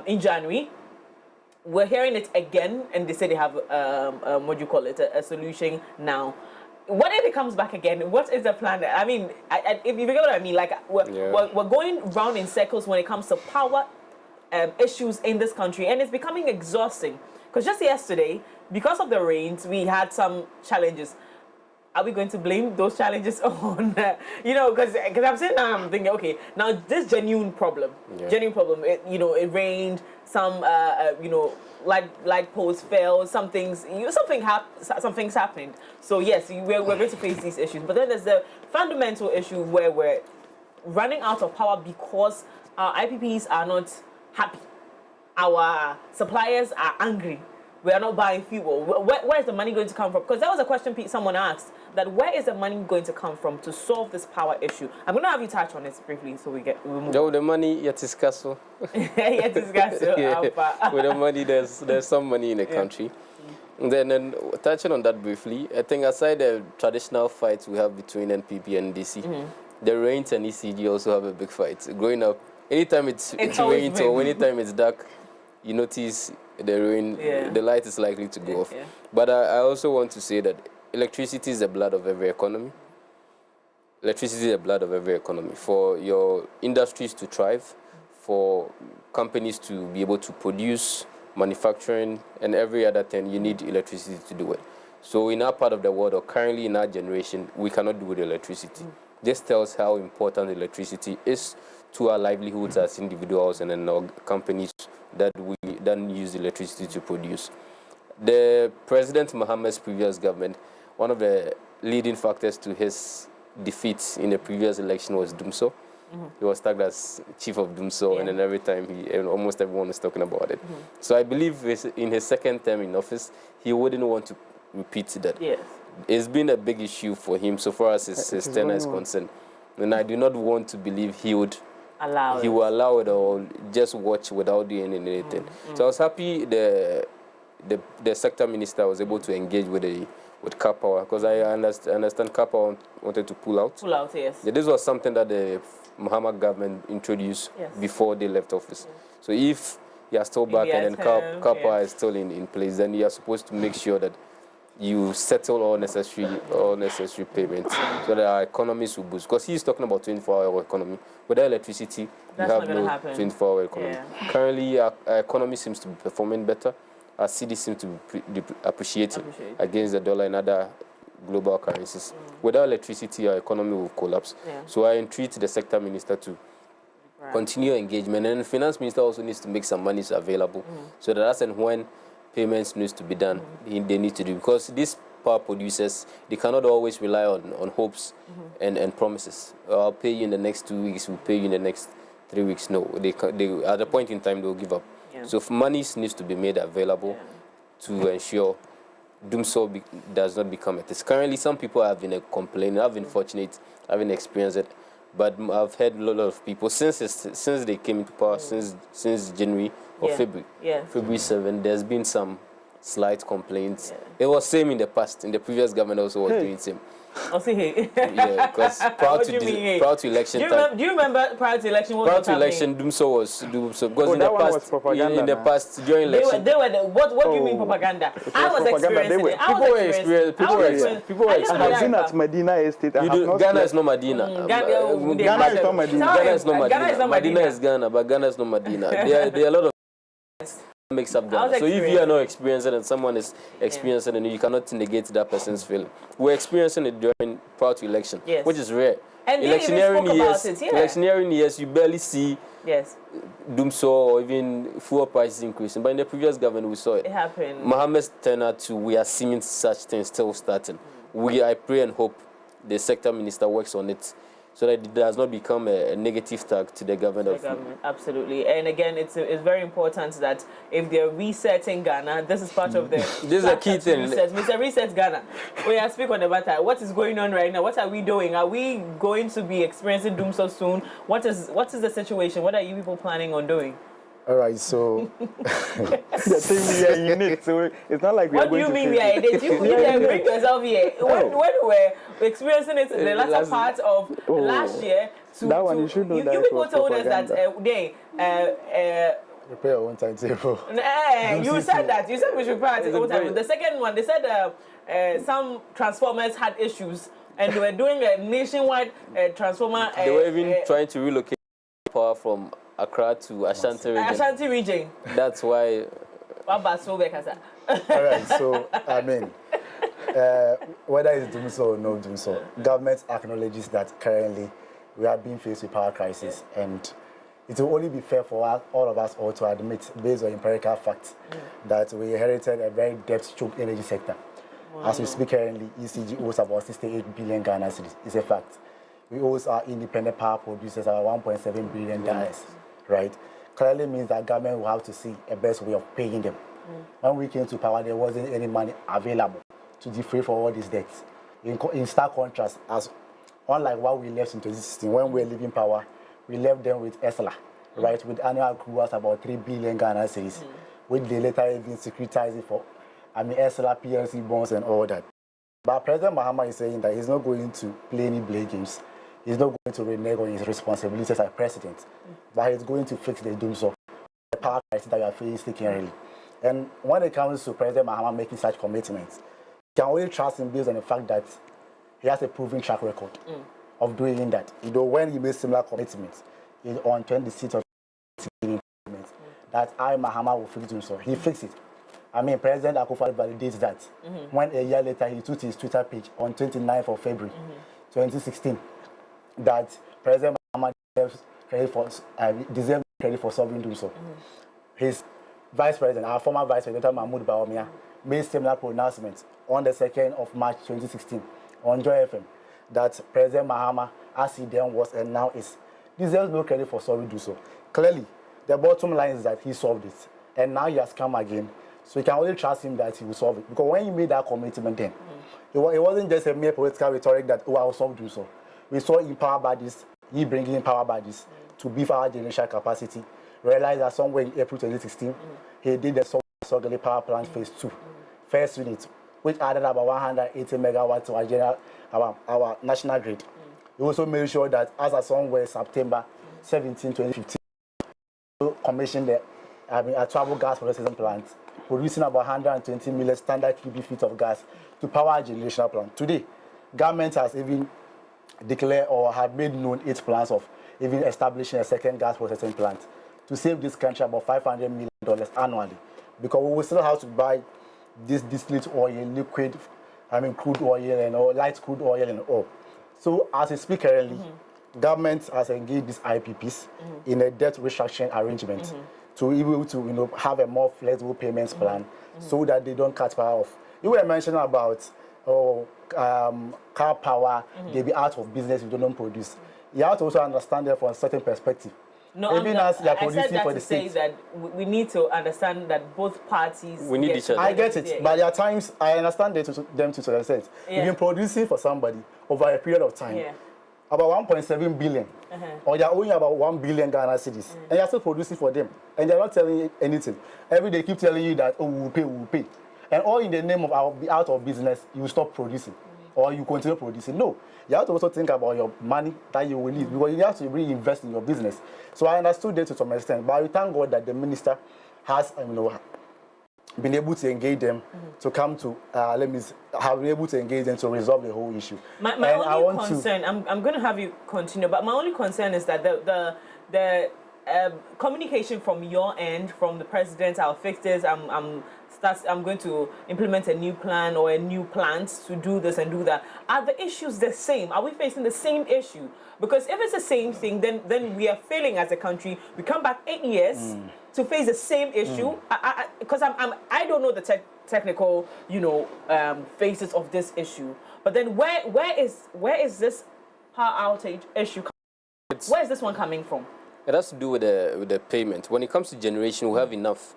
in January, we're hearing it again, and they say they have a solution now. What if it comes back again? What is the plan? I mean, if you get what I mean, like we're going round in circles when it comes to power issues in this country, and it's becoming exhausting. Because just yesterday, because of the rains, we had some challenges. Are we going to blame those challenges on, because I'm saying now, I'm thinking, okay, now this genuine problem, it rained, some, light poles fell, some things happened. So yes, we're going to face these issues. But then there's the fundamental issue where we're running out of power because our IPPs are not happy. Our suppliers are angry. We are not buying fuel. Where is the money going to come from? Because that was a question someone asked, that where is the money going to come from to solve this power issue? I'm going to have you touch on it briefly so we move. No, the money, yet is castle. Yet is castle. With the money, there's some money in the country. And then touching on that briefly, I think aside the traditional fights we have between NPP and DC, the Rains and ECG also have a big fight. Growing up, anytime it's rains or anytime it's dark, you notice the rain, the light is likely to go off. But I also want to say that electricity is the blood of every economy. Electricity is the blood of every economy. For your industries to thrive, for companies to be able to produce, manufacturing, and every other thing, you need electricity to do it. So in our part of the world, or currently in our generation, we cannot do with electricity. This tells how important electricity is to our livelihoods as individuals and then our companies that we then use electricity to produce. The President Mohammed's previous government, one of the leading factors to his defeat in the previous election was Dumso. He was tagged as chief of Dumso, and then every time almost everyone is talking about it. So I believe in his second term in office, he wouldn't want to repeat that. It's been a big issue for him so far as his tenure is concerned. And I do not want to believe he would allow it or just watch without doing anything. So I was happy the sector minister was able to engage with with Car Power, because I understand Car Power wanted to pull out. Pull out, yes. Yeah, this was something that the Mahama government introduced before they left office. So if you are still back and then Car Power is still in place, then you are supposed to make sure that you settle all necessary payments so that our economies will boost. Because he's talking about 24-hour economy. Without electricity, we have no 24-hour economy. Yeah. Currently, our economy seems to be performing better. Our city seems to be appreciating against the dollar and other global currencies. Without electricity, our economy will collapse. Yeah. So I entreat the sector minister to continue engagement, and the finance minister also needs to make some money available so that as and when payments needs to be done, they need to do, because these power producers, they cannot always rely on hopes and promises. I'll pay you in the next 2 weeks, we'll pay you in the next 3 weeks. No, they at a point in time they'll give up. Yeah. So money needs to be made available to ensure Dumso does not become a test. Currently, some people have been complaining. I've been fortunate, I haven't experienced it, but I've heard a lot of people since they came into power, since January or February, February 7. There's been some slight complaints. It was same in the past. In the previous government also was doing same. Yeah, because prior to election time. Do you remember prior to election? Prior to election, Dumso was because in the past during election. They were what do you mean propaganda? I was experiencing it. People were experiencing. I've been at Medina Estate. Ghana is not Medina. Ghana is not Medina. Ghana is not Medina. Medina is Ghana, but Ghana is not Medina. There are a lot of mix up Ghana. So if you are not experiencing it and someone is experiencing it, you cannot negate that person's feeling. We're experiencing it during prior to election, which is rare. And electioneering years, you barely see Dumso or even fuel prices increasing. But in the previous government, we saw it. It happened. Mohammed's tenure too, we are seeing such things still starting. I pray and hope the sector minister works on it, so that it does not become a negative tag to the government. Absolutely. And again, it's very important that if they're resetting Ghana, this is part of the... This is a key thing. Mr. Reset Ghana. We are speaking on the matter. What is going on right now? What are we doing? Are we going to be experiencing Dumso soon? What is the situation? What are you people planning on doing? All right, so the thing we are in it, so it's not like we are going to. What do you mean we are in it? You bring yourself here. When we were experiencing it in the latter part of last year, that one you should know. You people told us that prepare your own timetable. You said that. You said we should prepare our own timetable. The second one, they said some transformers had issues, and they were doing a nationwide transformer. They were even trying to relocate power from Accra to Ashanti region. That's why. All right, so I mean, whether it's Dumso or no Dumso, government acknowledges that currently we are being faced with power crisis, and it will only be fair for all of us all to admit, based on empirical facts, that we inherited a very debt-choked energy sector. Wow. As we speak currently, ECG owes about 68 billion Ghana cedis. It's a fact. We owe our independent power producers about $1.7 billion. Right? Clearly means that government will have to see a best way of paying them. When we came to power, there wasn't any money available to defray for all these debts. In stark contrast, as unlike what we left in 2016, when we were leaving power, we left them with ESLA, right, with annual accruals about 3 billion Ghana cedis, which they later even securitized it for, ESLA, PLC bonds and all that. But President Mahama is saying that he's not going to play any blame games. He's not going to renege on his responsibilities as president, but he's going to fix the Dumso, the power crisis that we are facing currently. And when it comes to President Mahama making such commitments, you can only trust him based on the fact that he has a proven track record of doing that. You know, when he made similar commitments on 26th of that Mahama will fix Dumso, he fixed it. President Akufo validates that. When a year later he took his Twitter page on 29th of February 2016. That President Mahama deserves credit for solving Dumso. His vice president, our former vice president, Dr. Mahmoud Bawumia, made similar pronouncements on the 2nd of March 2016 on Joy FM that President Mahama, as he then was and now is, deserves no credit for solving Dumso. Clearly, the bottom line is that he solved it, and now he has come again, so we can only trust him that he will solve it. Because when he made that commitment then, it wasn't just a mere political rhetoric that, I will solve Dumso. We saw in power bodies, he bringing in power bodies to beef our generation capacity. Realized that somewhere in April 2016, he did the Sogale Power Plant Phase 2. First unit which added about 180 megawatts to our national grid. We also made sure that as of somewhere September 17, 2015, we commissioned a travel gas processing plant, producing about 120 million standard cubic feet of gas to power our generational plant. Today, government has even declared or have made known its plans of even establishing a second gas processing plant to save this country about $500 million annually, because we will still have to buy this distillate oil, liquid, crude oil and or light crude oil and all. So as we speak currently, government has engaged these IPPs in a debt restructuring arrangement to be able to have a more flexible payments plan so that they don't cut power off. You were mentioning about car power, they'll be out of business if they don't produce. You have to also understand that from a certain perspective. No, even as they are producing for the state. I said that to say that we need to understand that both parties. We need each other. I get it, but there are times I understand them to an extent. You've been producing for somebody over a period of time, about 1.7 billion, or you're owing about 1 billion Ghana cedis, and you're still producing for them, and they're not telling you anything. Every day, keep telling you that, oh, we'll pay, and all in the name of I'll be out of business, you stop producing, or you continue producing. No. You have to also think about your money that you will need, because you have to reinvest in your business. So I understood that to some extent, but I thank God that the minister has been able to engage them to come to, have been able to engage them to resolve the whole issue. My only concern, I'm going to have you continue, but my only concern is that the communication from your end, from the president, I'll fix this, I'm going to implement a new plan or a new plans to do this and do that. Are the issues the same? Are we facing the same issue? Because if it's the same thing, then we are failing as a country. We come back 8 years to face the same issue. Because I don't know the technical, phases of this issue. But then where is this power outage issue? Where is this one coming from? It has to do with the payment. When it comes to generation, we have enough.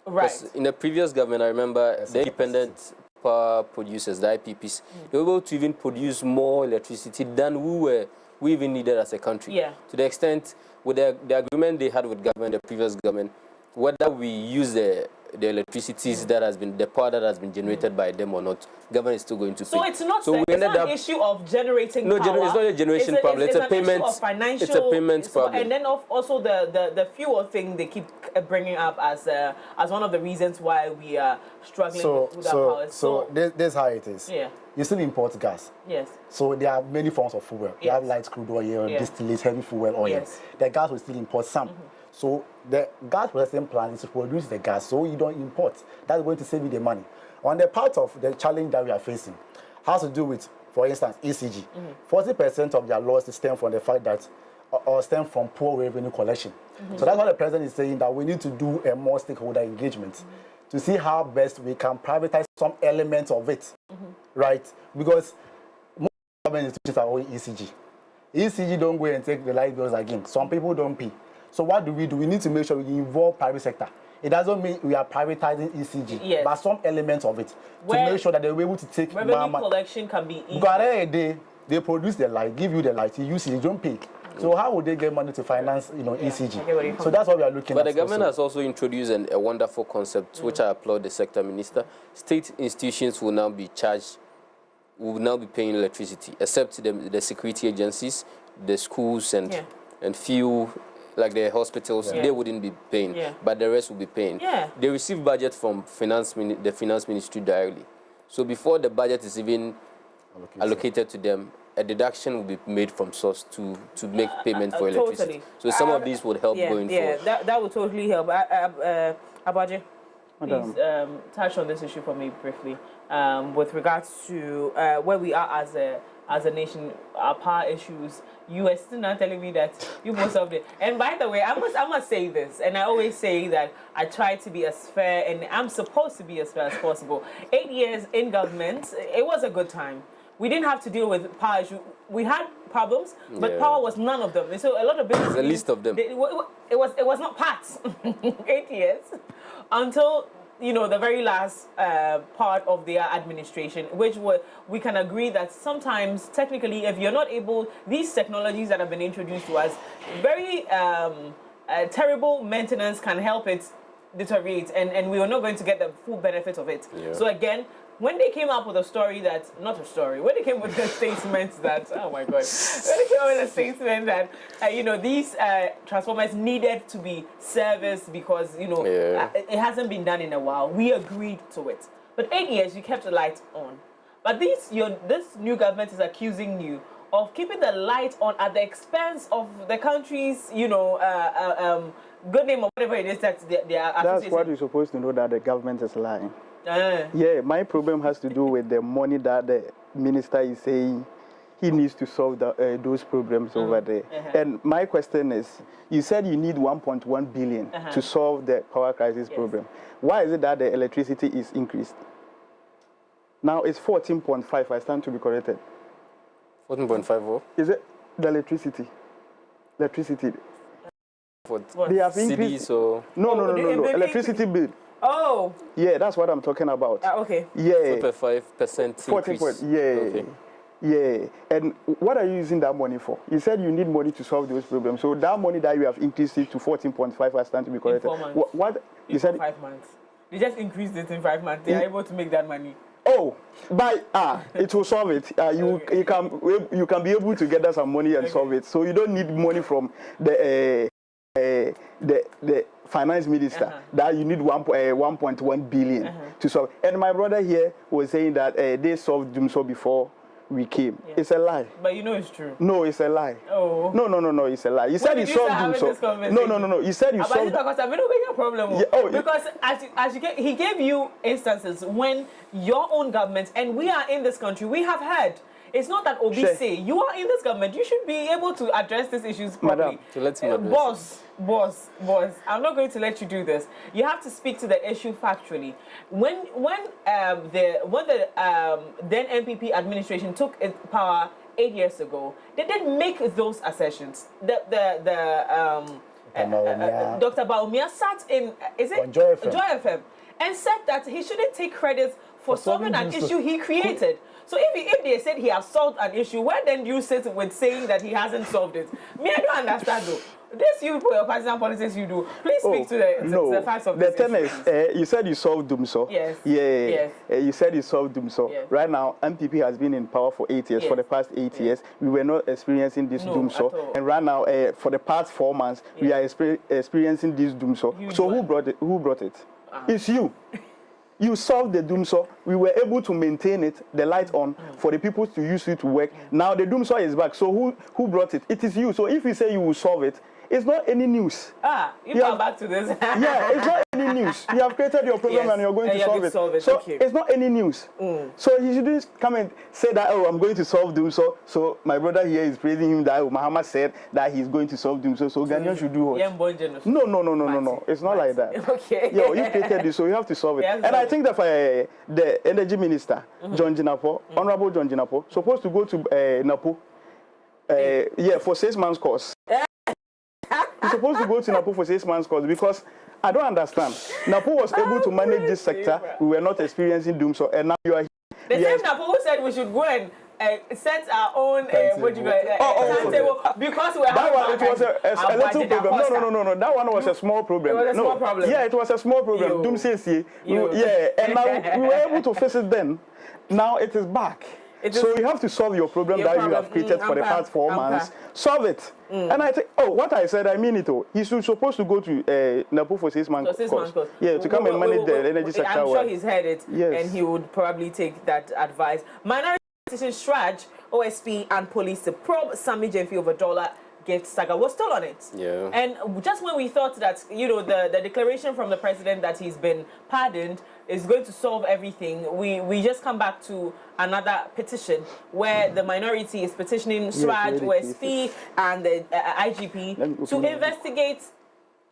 Right. In the previous government, I remember the independent power producers, the IPPs, they were able to even produce more electricity than we even needed as a country. Yeah. To the extent, with the agreement they had with government, the previous government, whether we use the electricity that has been, the power that has been generated by them or not, government is still going to pay. So it's not, an issue of generating power. No, it's not a generation problem. It's a payment. Issue of financial, it's a payment problem. And then also the fuel thing they keep bringing up as one of the reasons why we are struggling with our power. So this is how it is. Yeah. You still import gas. Yes. So there are many forms of fuel. You have light crude oil, distillate, heavy fuel oil. Yes. The gas will still import some. So the gas processing plant is to produce the gas, so you don't import. That's going to save you the money. On the part of the challenge that we are facing, has to do with, for instance, ECG. 40% of their losses stem from the fact that, or stem from poor revenue collection. So that's why the president is saying that we need to do a more stakeholder engagement to see how best we can privatize some elements of it, right? Because most government institutions are owing ECG. ECG don't go and take the light bills again. Some people don't pay. So what do? We need to make sure we involve private sector. It doesn't mean we are privatizing ECG, but some elements of it to make sure that they'll be able to take revenue collection can be easy. Because at the end they produce the light, give you the light, you use it, you don't pay. So how would they get money to finance, ECG? So that's what we are looking at. But the government has also introduced a wonderful concept, which I applaud the sector minister. State institutions will now be charged, will now be paying electricity, except the security agencies, the schools, and few, like the hospitals, they wouldn't be paying, but the rest will be paying. They receive budget from the finance ministry directly. So before the budget is even allocated to them, a deduction will be made from source to make payment for electricity. Totally. So some of these would help going forward. That would totally help. Aboagye, please touch on this issue for me briefly with regards to where we are as a nation, our power issues. You are still not telling me that you most of it. And by the way, I must say this, and I always say that I try to be as fair, and I'm supposed to be as fair as possible. 8 years in government, it was a good time. We didn't have to deal with power issues. We had problems, but power was none of them. And so a lot of businesses, the least of them. It was not parts. 8 years until the very last part of their administration, which we can agree that sometimes technically, if you're not able, these technologies that have been introduced to us, very terrible maintenance can help it deteriorate, and we are not going to get the full benefit of it. Yeah. So again, when they came up with a story that, not a story, when they came with a statement that, oh my God, when they came up with a statement that, you know, these transformers needed to be serviced because, you know, it hasn't been done in a while, we agreed to it. But 8 years, you kept the lights on. But this new government is accusing you of keeping the light on at the expense of the country's, you know, good name or whatever it is that they are associated. That's what you're supposed to know, that the government is lying. Yeah, my problem has to do with the money that the minister is saying he needs to solve those problems over there. And my question is, you said you need 1.1 billion to solve the power crisis problem. Why is it that the electricity is increased? Now it's 14.5, I stand to be corrected. 14.5 Is it the electricity? Electricity. What? They have increased. So no. Electricity bill. Oh. Yeah, that's what I'm talking about. Okay. Yeah. 4.5% 14 increase. Yeah. Okay. Yeah. And what are you using that money for? You said you need money to solve those problems. So that money that you have increased it to 14.5, I stand to be corrected. In 4 months. What? You said 5 months. They just increased it in 5 months. They are able to make that money. Oh, it will solve it. You can be able to gather some money and solve it. So you don't need money from the finance minister that you need 1.1 billion to solve. And my brother here was saying that they solved Dumso before we came. It's a lie. But you know it's true. No, it's a lie. Oh. No, it's a lie. You said you solved Dumso. No. You said you solved. Because I've been a problem. Yeah, because he gave you instances when your own government, and we are in this country, we have heard. It's not that Obi say, you are in this government, you should be able to address these issues properly. Madam. Boss, I'm not going to let you do this. You have to speak to the issue factually. When the then NPP administration took power 8 years ago, they didn't make those assertions. Dr. Baumia sat in, Joy FM. Joy FM, and said that he shouldn't take credit for solving an issue he created. So if they said he has solved an issue, where then do you sit with saying that he hasn't solved it? Me, I don't understand though. This you for your partisan politics you do. Please speak to the facts of this issue. The thing is, you said you solved Dumso. Yes. Yeah. Yes. You said you solved Dumso. Yes. Right now, MPP has been in power for 8 years. Yes. For the past 8 years, we were not experiencing this Dumso. And right now, for the past 4 months, we are experiencing this Dumso. So who brought it? It's you. You solved the Dumso. We were able to maintain it, the light on, for the people to use it to work. Now the Dumso is back. So who brought it? It is you. So if you say you will solve it, it's not any news. You come back to this. Yeah, it's not any news. You have created your problem and you're going to solve it. So it's not any news. So he shouldn't come and say that, oh, I'm going to solve Dumso. So my brother here is praising him that Muhammad said that he's going to solve Dumso. So Ghanaian should do what? No. It's not like that. Okay. Yo, you created this, so you have to solve it. And I think that the energy minister, John Jinapo, Honorable John Jinapo, supposed to go to Napo. For 6 months course. He's supposed to go to Napo for 6 months course because I don't understand. Napo was able to manage this sector. We were not experiencing Dumso, and now you are here. The same Napo who said we should go and set our own timetable because we have it was a little problem. No. That one was a small problem. It was a small problem. Yeah, it was a small problem. And now we were able to face it then. Now it is back. So you have to solve your problem that you have created for the past 4 months. Solve it. And I think, what I said, I mean it. He's supposed to go to Napo for 6 months. Yeah, to come and manage the energy sector. I'm sure he's heard it, and he would probably take that advice. Minority Petition Shraj, OSP, and police to probe Sammy Gyamfi over dollar gift saga was still on it. Yeah. And just when we thought that, the declaration from the president that he's been pardoned is going to solve everything, we just come back to another petition where the minority is petitioning Shraj, OSP, and the IGP to investigate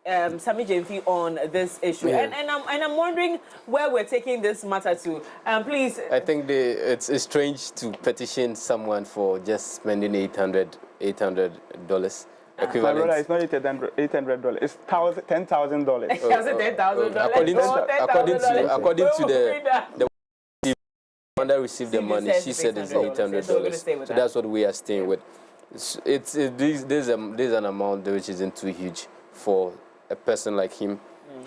Sammy Gyamfi on this issue. And I'm wondering where we're taking this matter to. Please. I think it's strange to petition someone for just spending $800. Equivalent. It's not $800. It's $10,000. According to the one that received the money, she said it's $800. So that's what we are staying with. There's an amount which isn't too huge for a person like him.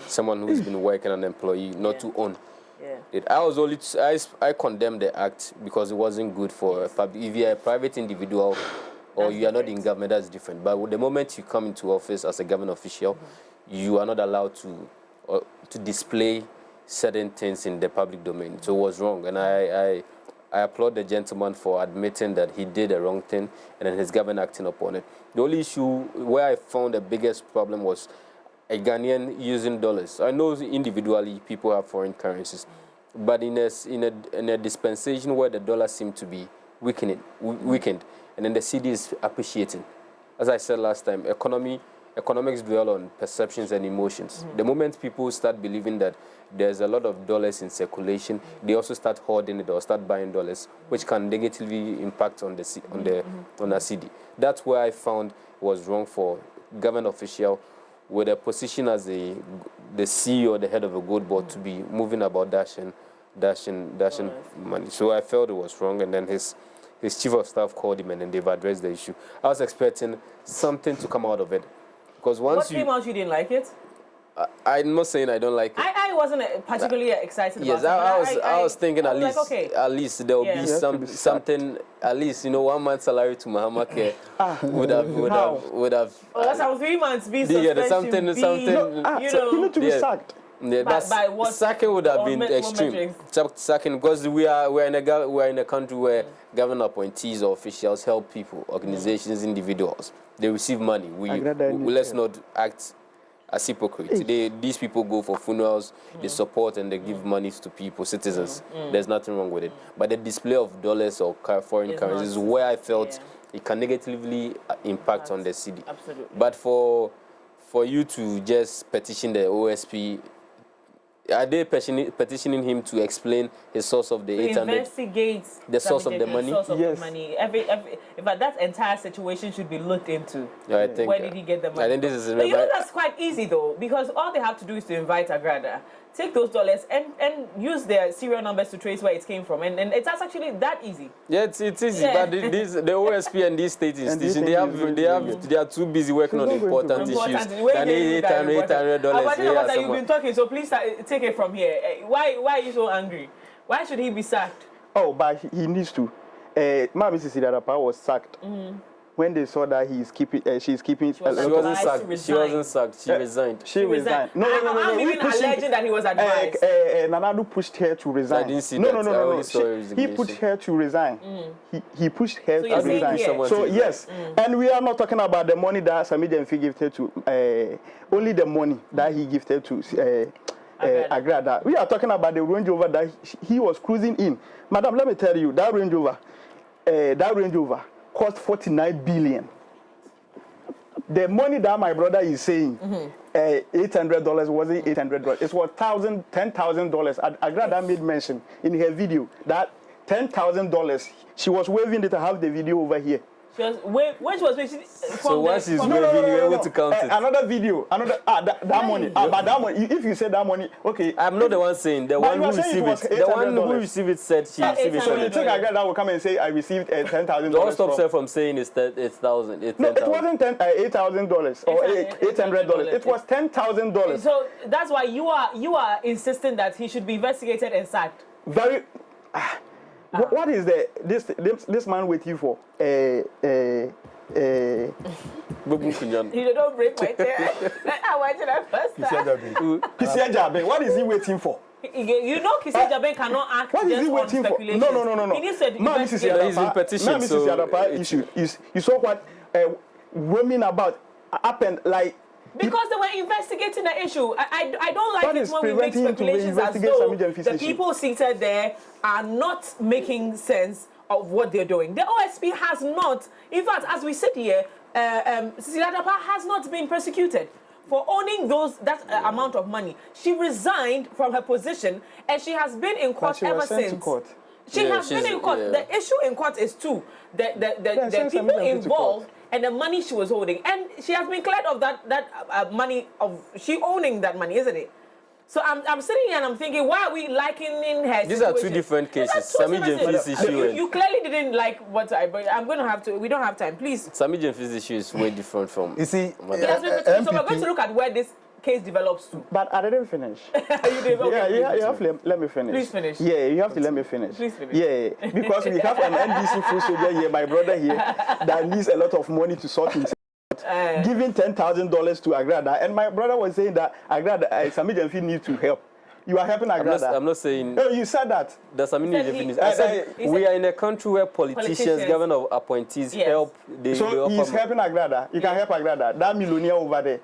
someone who's been working an employee not to own. Yeah. I condemned the act because it wasn't good for if you're a private individual or you are not in government, that's different. But the moment you come into office as a government official, you are not allowed to display certain things in the public domain. So it was wrong, and I applaud the gentleman for admitting that he did a wrong thing and then his government acting upon it. The only issue where I found the biggest problem was a Ghanaian using dollars. I know individually people have foreign currencies, but in a dispensation where the dollar seemed to be weakened, and then the cedi is appreciating. As I said last time, economics dwell on perceptions and emotions. The moment people start believing that there's a lot of dollars in circulation, they also start hoarding it or start buying dollars, which can negatively impact on the cedi. That's where I found it was wrong for government official with a position as the CEO, the head of a gold board, to be moving about dashing money. So I felt it was wrong, and then his chief of staff called him, and then they've addressed the issue. I was expecting something to come out of it, because once came out, you didn't like it? I'm not saying I don't like it. I wasn't particularly excited about it. I was thinking at least there will be something. At least 1 month's salary to Mahama Care would have. Oh, that's how 3 months be something. You need to be sacked. Yeah, sacking would have been extreme. Sacking, because we are in a country where government appointees or officials help people, organizations, individuals. They receive money. Let's not act as hypocrites. These people go for funerals, they support and they give money to people, citizens. There's nothing wrong with it. But the display of dollars or foreign currencies is where I felt it can negatively impact on the city. Absolutely. But for you to just petition the OSP, are they petitioning him to explain his source of the 800? Investigate the source of the money. The source of the money. In fact, that entire situation should be looked into. Yeah, I think. Where did he get the money? I think this is. But that's quite easy though, because all they have to do is to invite Agrada, take those dollars and use their serial numbers to trace where it came from, and it's actually that easy. Yeah, it's easy. Yeah. But the OSP and these state institutions, they are too busy working on important issues than $800. You've been talking, so please take it from here. Why are you so angry? Why should he be sacked? Oh, but he needs to. Mrs. Sidarapa was sacked. When they saw that she's keeping. She wasn't sacked. She resigned. She resigned. No. I'm even alleging that he was advised. Nanadu pushed her to resign. I didn't see that. He pushed her to resign. He pushed her to resign. So yes, and we are not talking about the money that Sami Jenfi gifted to. Only the money that he gifted to. Agrada. We are talking about the Range Rover that he was cruising in. Madam, let me tell you, that Range Rover cost 49 billion. The money that my brother is saying, $800 wasn't $800. It was $10,000. Agrada made mention in her video that $10,000. She was waving it. I have the video over here. So once he's waving, you're able to count it. Another video, that money. But that money, if you said that money, okay. I'm not the one saying. The one who received it. The one who received it said she received it. So you think Agrada will come and say I received $10,000? Don't stop her from saying it's $1,000. No, it wasn't $8,000 or $800. It was $10,000. So that's why you are insisting that he should be investigated and sacked. Very. What is this man with you for? You don't break my chair. I watched it first time. What is he waiting for? You know Kisi Jaben cannot act. What is he waiting for? No. He needs to he's in petition. You saw what roaming about happened like. Because they were investigating the issue. I don't like it when we make speculations as though the people seated there are not making sense of what they're doing. The OSP has not, in fact, as we sit here, Siladapa has not been persecuted for owning that amount of money. She resigned from her position and she has been in court ever since. She has been in court. The issue in court is two. The people involved and the money she was holding. And she has been cleared of that money, of she owning that money, isn't it? So I'm sitting here and I'm thinking, why are we likening her? These are two different cases. Sami Jenfi's issue. You clearly didn't like what I'm going to have to. We don't have time, please. Sami Jenfi's issue is way different from. You see, so we're going to look at where this case develops too. But I didn't finish. You have to let me finish. Please finish. Yeah, you have to let me finish. Please finish. Yeah, because we have an NDC full soldier here, my brother here, that needs a lot of money to sort himself. Giving $10,000 to Agrada, and my brother was saying that Agrada, Sami Jamfi needs to help. You are helping Agrada. I'm not saying. No, you said that. That's I said we are in a country where politicians, government appointees help. So he's helping Agrada. You can help Agrada. That millionaire over there.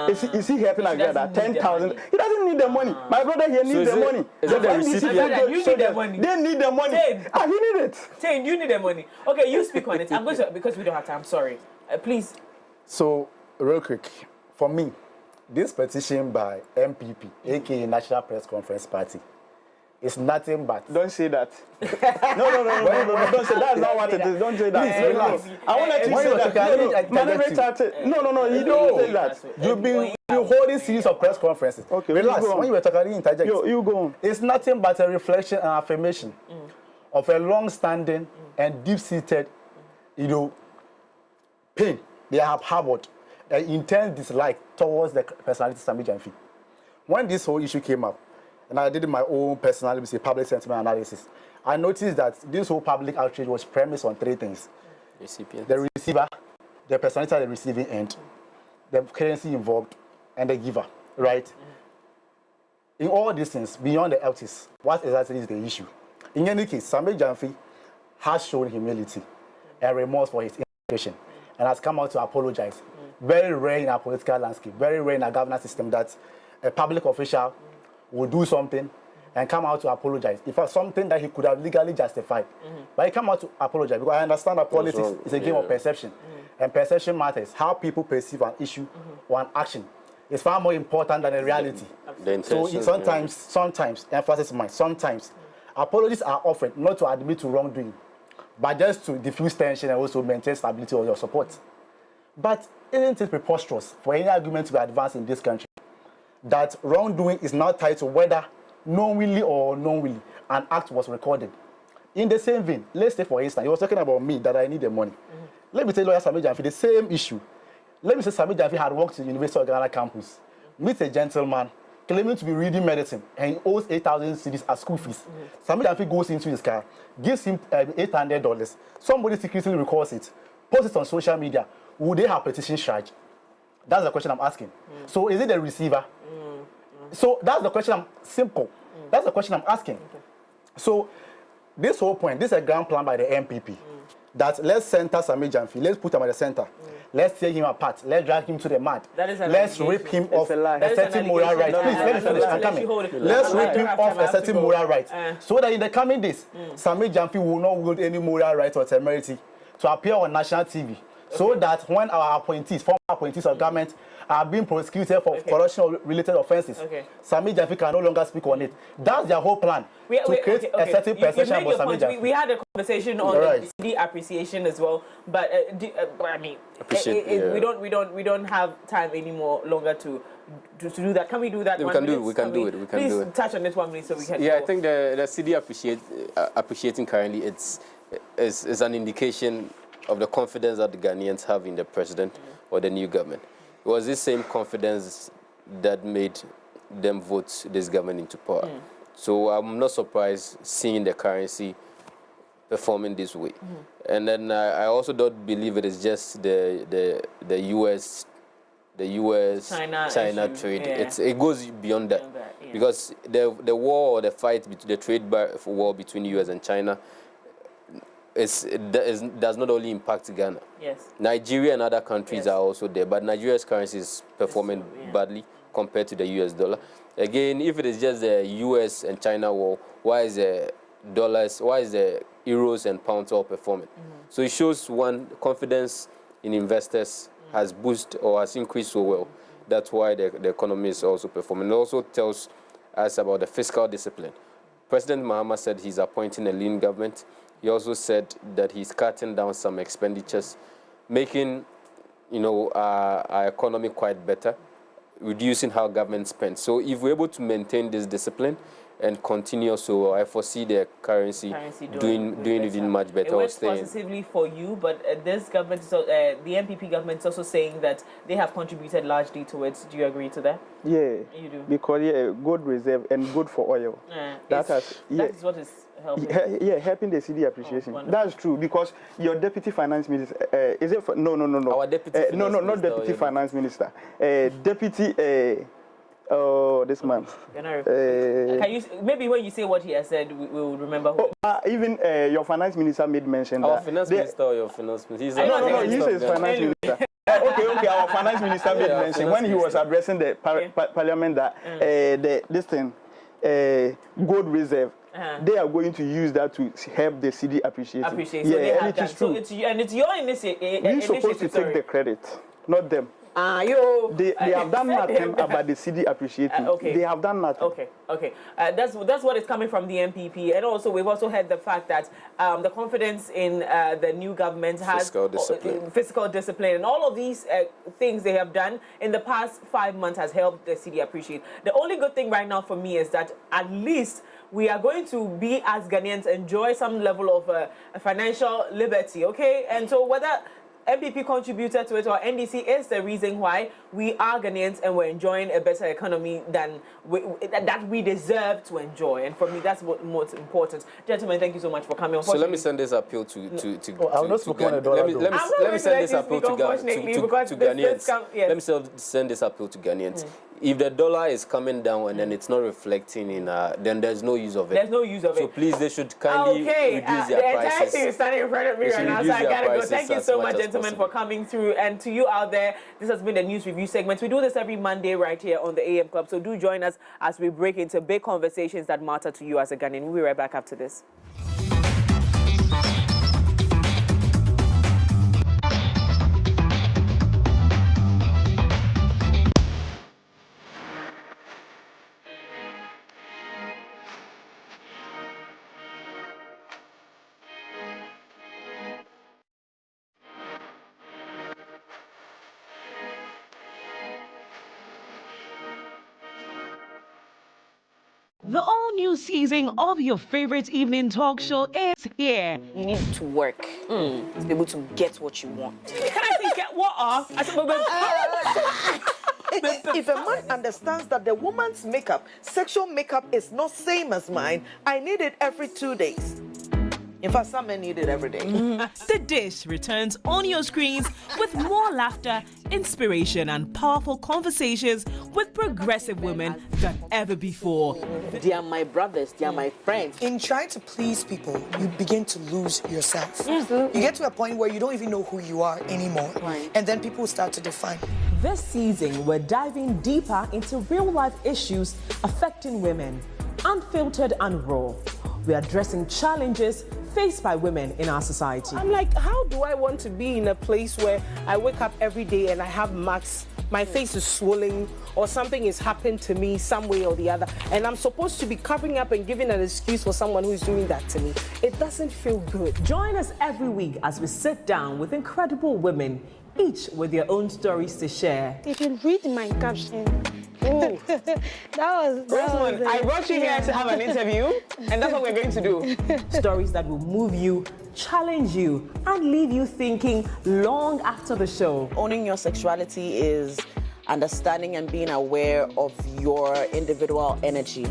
Is he helping Agrada? 10,000. He doesn't need the money. My brother here needs the money. Is it the recipient? You need the money. They need the money. He need it. Tain, you need the money. Okay, you speak on it. I'm going to, because we don't have time. I'm sorry. Please. So, real quick, for me, this petition by MPP, aka National Press Conference Party, is nothing but. Don't say that. No, don't say that. That's not what it is. Don't say that. Please, relax. I want to say that. No, you don't say that. You've been holding series of press conferences. Okay, relax. When you were talking, I didn't interject. You go on. It's nothing but a reflection and affirmation of a long-standing and deep-seated, pain they have harbored, an intense dislike towards the personality Sami Jamfi. When this whole issue came up, and I did my own personal public sentiment analysis, I noticed that this whole public outrage was premised on three things: the receiver, the personality at the receiving end, the currency involved, and the giver, right? In all these things, beyond the artist, what exactly is the issue? In any case, Sami Jamfi has shown humility and remorse for his institution and has come out to apologize. Very rare in our political landscape, very rare in our governance system that a public official will do something and come out to apologize. In fact, something that he could have legally justified. But he come out to apologize because I understand that politics is a game of perception. And perception matters. How people perceive an issue or an action is far more important than the reality. So sometimes, emphasis mine, sometimes, apologies are offered not to admit to wrongdoing, but just to diffuse tension and also maintain stability of your support. But isn't it preposterous for any argument to be advanced in this country that wrongdoing is now tied to whether knowingly or unknowingly an act was recorded? In the same vein, let's say for instance, he was talking about me, that I need the money. Let me tell lawyer Sami Jamfi the same issue. Let me say Sami Jamfi had worked in the University of Ghana campus, meets a gentleman claiming to be reading medicine and he owes 8,000 cedis as school fees. Sami Jamfi goes into his car, gives him $800. Somebody secretly records it, posts it on social media. Would they have petition charge? That's the question I'm asking. So is it the receiver? So that's the question simple. That's the question I'm asking. So this whole point, this is a grand plan by the MPP that let's center Sami Jamfi, let's put him at the center. Let's tear him apart. Let's drag him to the mat. Let's rip him off a certain moral right. Please, let me finish. I'm coming. Let's rip him off a certain moral right. So that in the coming days, Sami Jamfi will not wield any moral right or temerity to appear on national TV. So that when our appointees, former appointees of government, are being prosecuted for corruption-related offences, Sami Jamfi can no longer speak on it. That's their whole plan, to create a certain perception about Sami Jamfi. We had a conversation on the CD appreciation as well, but I mean, we don't have time anymore longer to do that. Can we do that? We can do it. Please touch on this 1 minute so we can. Yeah, I think the CD appreciating currently is an indication of the confidence that the Ghanaians have in the president or the new government. It was this same confidence that made them vote this government into power. So I'm not surprised seeing the currency performing this way. And then I also don't believe it is just the US China trade. It goes beyond that. Because the war or the fight, the trade war between US and China does not only impact Ghana. Nigeria and other countries are also there, but Nigeria's currency is performing badly compared to the US dollar. Again, if it is just the US and China war, why is the euros and pounds all performing? So it shows confidence in investors has boosted or has increased so well. That's why the economy is also performing. It also tells us about the fiscal discipline. President Mahama said he's appointing a lean government. He also said that he's cutting down some expenditures, making our economy quite better, reducing how government spends. So if we're able to maintain this discipline and continue. So I foresee the currency doing even much better. It works positively for you, but this government, the NPP government is also saying that they have contributed largely to it. Do you agree to that? Yeah, you do. Because gold reserve and good for oil. That is what is helping. Helping the city appreciation. That's true, because your deputy finance minister is it? No. Our deputy. Not deputy finance minister. Deputy. Oh, this man. Can you maybe when you say what he has said, we will remember who. Even your finance minister made mention our that. Finance minister or your finance minister? No, he says finance minister. Okay, our finance minister made mention when he was addressing the parliament that this thing, gold reserve, they are going to use that to help the city appreciate. So and it is true. So it's your initiative. We're supposed to take the credit, not them. They have done nothing about the city appreciating. They have done nothing. Okay. That's what is coming from the NPP, and also we've also heard the fact that the confidence in the new government has fiscal discipline, and all of these things they have done in the past 5 months has helped the city appreciate. The only good thing right now for me is that at least we are going to be, as Ghanaians, enjoy some level of financial liberty. Okay, and so whether NPP contributed to it or NDC is the reason why we are Ghanaians and we're enjoying a better economy than that we deserve to enjoy. And for me, that's what most important. Gentlemen, thank you so much for coming. So let me send this appeal to I'm not speaking on a dollar. Let me send this appeal to Ghanaians. Let me send this appeal to Ghanaians. If the dollar is coming down and then it's not reflecting in, then there's no use of it. There's no use of it. So please, they should kindly reduce their prices. The entire thing is standing in front of me right now, so I gotta go. Thank you so much, gentlemen, for coming through. And to you out there, this has been the news review segment. We do this every Monday right here on the AM Club. So do join us as we break into big conversations that matter to you as a Ghanaian. We'll be right back after this. The all-new season of your favorite evening talk show is here. You need to work to be able to get what you want. Can I think get what off? If a man understands that the woman's makeup, sexual makeup, is not same as mine, I need it every 2 days. In fact, some men need it every day. The Dish returns on your screens with more laughter, inspiration, and powerful conversations with progressive women than ever before. They are my brothers, they are my friends. In trying to please people, you begin to lose yourself. You get to a point where you don't even know who you are anymore. And then people start to define. This season, we're diving deeper into real-life issues affecting women, unfiltered and raw. We're addressing challenges faced by women in our society. I'm like, how do I want to be in a place where I wake up every day and I have marks, my face is swollen, or something has happened to me some way or the other, and I'm supposed to be covering up and giving an excuse for someone who's doing that to me? It doesn't feel good. Join us every week as we sit down with incredible women, each with their own stories to share. You should read my caption. That was I brought you here to have an interview, and that's what we're going to do. Stories that will move you, challenge you, and leave you thinking long after the show. Owning your sexuality is understanding and being aware of your individual energy.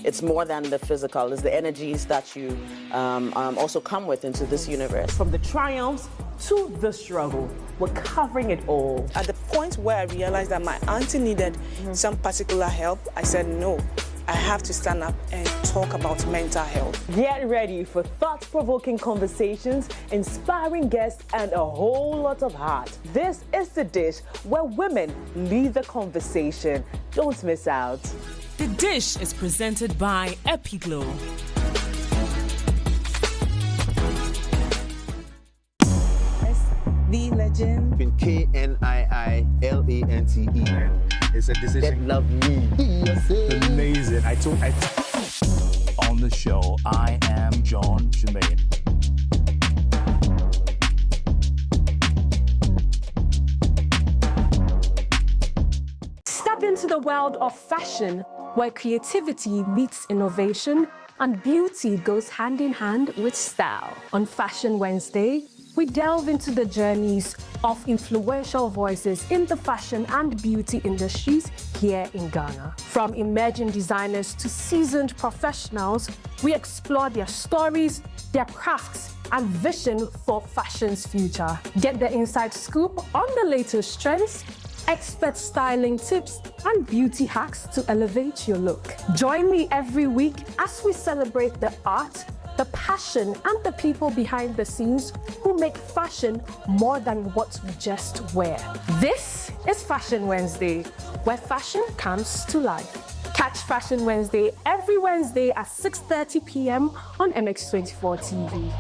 It's more than the physical. It's the energies that you also come with into this universe. From the triumphs to the struggle, we're covering it all. At the point where I realized that my auntie needed some particular help, I said no. I have to stand up and talk about mental health. Get ready for thought-provoking conversations, inspiring guests, and a whole lot of heart. This is The Dish, where women lead the conversation. Don't miss out. The Dish is presented by Epiglow. The legend. KNIILANTE. It's a decision. That love me. Amazing. On the show, I am John Jermaine. Step into the world of fashion where creativity meets innovation and beauty goes hand in hand with style. On Fashion Wednesday, we delve into the journeys of influential voices in the fashion and beauty industries here in Ghana. From emerging designers to seasoned professionals, we explore their stories, their crafts, and vision for fashion's future. Get the inside scoop on the latest trends, expert styling tips, and beauty hacks to elevate your look. Join me every week as we celebrate the art, the passion, and the people behind the scenes who make fashion more than what we just wear. This is Fashion Wednesday, where fashion comes to life. Catch Fashion Wednesday every Wednesday at 6:30 p.m. on MX24 TV.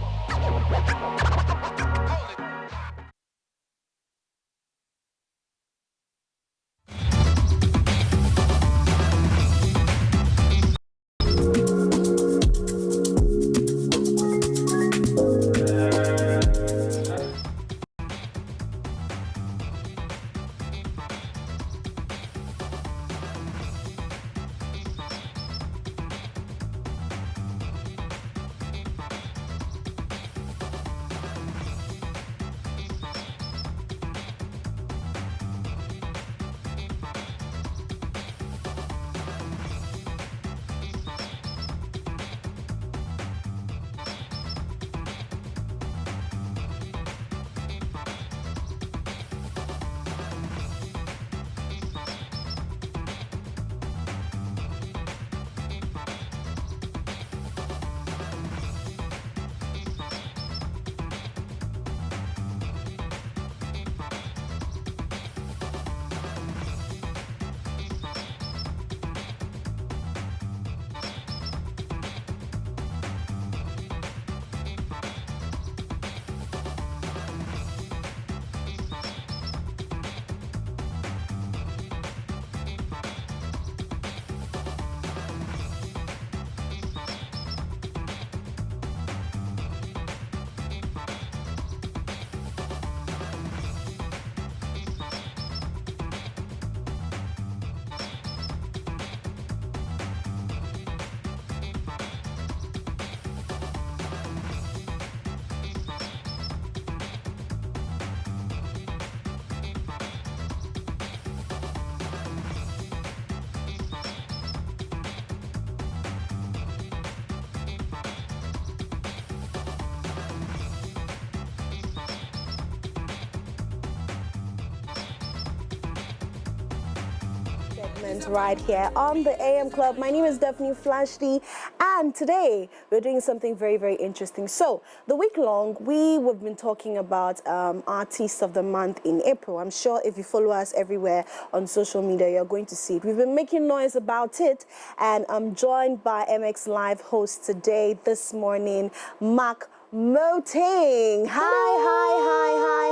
Right here on the AM Club. My name is Daphne Flashly, and today we're doing something very, very interesting. So the week long, we've been talking about Artiste of the Month in April. I'm sure if you follow us everywhere on social media, you're going to see it. We've been making noise about it, and I'm joined by MX Live host today, this morning, Mark Motin. Hi.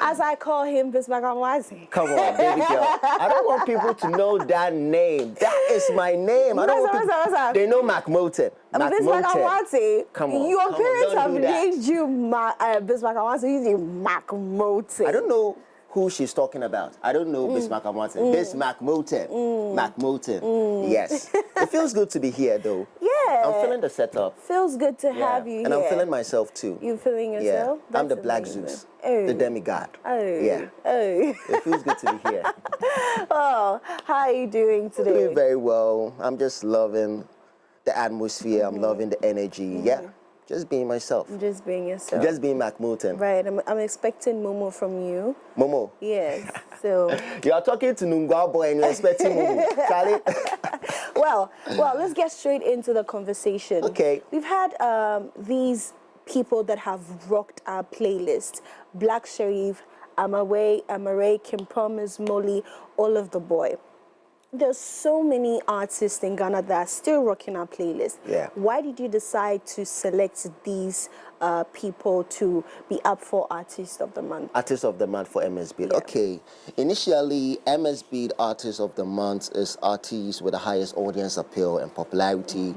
As I call him, Bismarck Amwazi. Come on, baby girl. I don't want people to know that name. That is my name. I don't want people. They know Mark Motin. Bismarck Amwazi. Come on. Your parents have do that. named you Bismarck Amwazi. You name Mark Motin. I don't know who she's talking about. I don't know Bismarck Motin. Bismarck Motin. Mark Motin. Yes. It feels good to be here, though. Yeah. I'm feeling the setup. Feels good to have you here. And I'm feeling myself, too. You feeling yourself? Yeah. I'm the Black Zeus. The demigod. Yeah. It feels good to be here. Oh, how are you doing today? I'm doing very well. I'm just loving the atmosphere. I'm loving the energy. Yeah. Just being myself. Just being yourself. Just being Mark Motin. Right. I'm expecting Momo from you. Momo? Yes. So. You are talking to Nungwa boy and you're expecting Momo. Charlie? Well, let's get straight into the conversation. Okay. We've had these people that have rocked our playlist. Black Sherif, Amare, Kim Promise, Molly, all of the boy. There's so many artists in Ghana that are still rocking our playlist. Yeah. Why did you decide to select these people to be up for Artist of the Month? Artist of the Month for MXBeatz. Yeah. Okay. Initially, MXBeatz Artist of the Month is artists with the highest audience appeal and popularity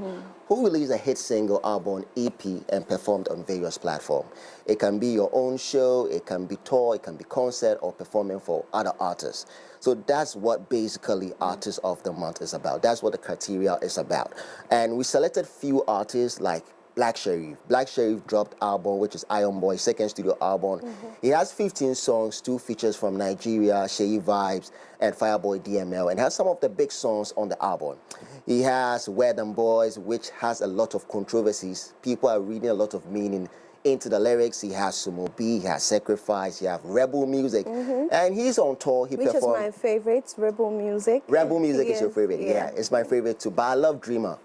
who released a hit single, album, EP, and performed on various platforms. It can be your own show, it can be tour, it can be concert, or performing for other artists. So that's what basically Artist of the Month is about. That's what the criteria is about. And we selected few artists like Black Sherif. Black Sherif dropped album, which is Iron Boy, second studio album. He has 15 songs, 2 features from Nigeria, Sheyi Vibes, and Fireboy DML, and has some of the big songs on the album. He has Where Them Boys, which has a lot of controversies. People are reading a lot of meaning into the lyrics. He has Sumo B, he has Sacrifice, he has Rebel Music, and he's on tour. He Which performed. is my favorite, Rebel Music. Rebel Music is your favorite, yeah. It's my favorite too, but I love Dreamer.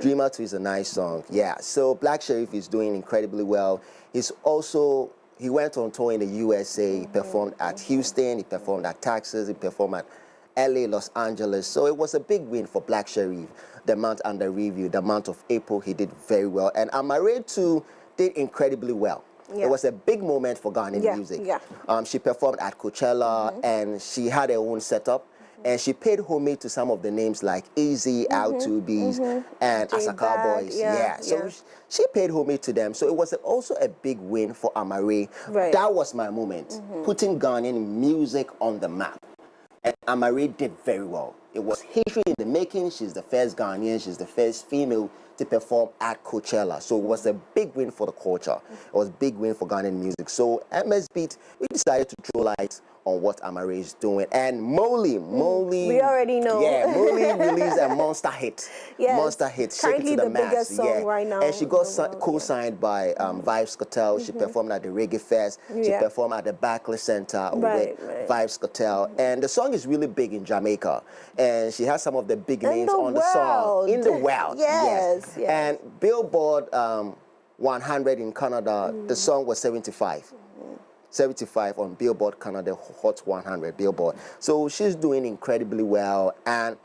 Dreamer 2 is a nice song, yeah. So Black Sherif is doing incredibly well. He went on tour in the USA, he performed at Houston, he performed at Texas, he performed at LA, Los Angeles. So it was a big win for Black Sherif. The month under review, the month of April, he did very well. And Amare too did incredibly well. It was a big moment for Ghanaian music. She performed at Coachella and she had her own setup. And she paid homage to some of the names like Easy, L2Bs, and Asaka Boys. So she paid homage to them. So it was also a big win for Amare. That was my moment, putting Ghanaian music on the map. And Amare did very well. It was history in the making. She's the first Ghanaian, she's the first female to perform at Coachella. So it was a big win for the culture. It was a big win for Ghanaian music. So MXBeatz, we decided to throw light on what Amare is doing. And Molly, we already know. Yeah, Molly released a monster hit. Monster hit, Shake It to the Max. Biggest song right now. And she got co-signed by Vibes Cartel. She performed at the Reggae Fest. She performed at the Barclays Center with Vibes Cartel. And the song is really big in Jamaica. And she has some of the big names on the song. In the world. Yes. And Billboard 100 in Canada, the song was 75. 75 on Billboard Canada Hot 100 Billboard. So she's doing incredibly well. And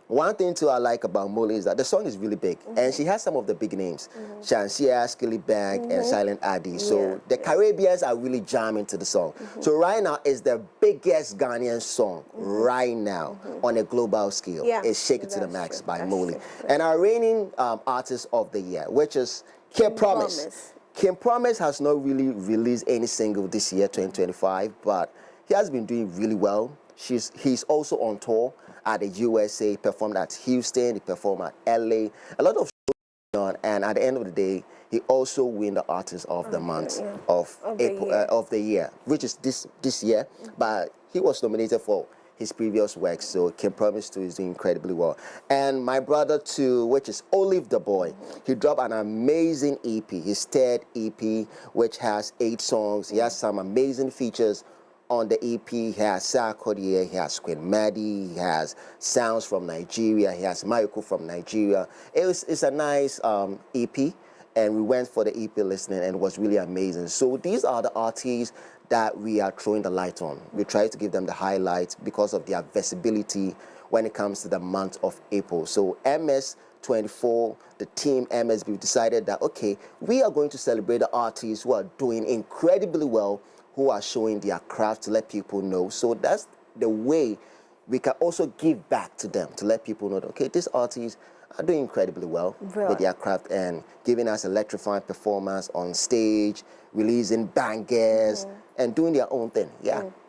one thing too I like about Molly is that the song is really big, and she has some of the big names, Shansia, Skillibag, and Silent Addy. So the Caribbeans are really jamming to the song. So right now it's the biggest Ghanaian song right now on a global scale. It's Shake It to the Max by Molly. And our reigning Artist of the Year, which is Kim Promise. Kim Promise has not really released any single this year, 2025, but he has been doing really well. He's also on tour at the USA, performed at Houston, he performed at LA. A lot of shows going on, and at the end of the day, he also won the Artist of the Month of the year, which is this year, but he was nominated for his previous work, so Kim Promise too is doing incredibly well. And my brother too, which is Olive the Boy, he dropped an amazing EP, his third EP, which has 8 songs. He has some amazing features on the EP. He has Sarkodie, he has Queen Maddie, he has Sounds from Nigeria, he has Mayoko from Nigeria. It's a nice EP, and we went for the EP listening, and it was really amazing. So these are the artists that we are throwing the light on. We try to give them the highlights because of their visibility when it comes to the month of April. So MS24, the team MXBeatz decided that, okay, we are going to celebrate the artists who are doing incredibly well, who are showing their craft to let people know. So that's the way we can also give back to them, to let people know that, okay, these artists are doing incredibly well with their craft and giving us electrifying performance on stage, releasing bangers, and doing their own thing.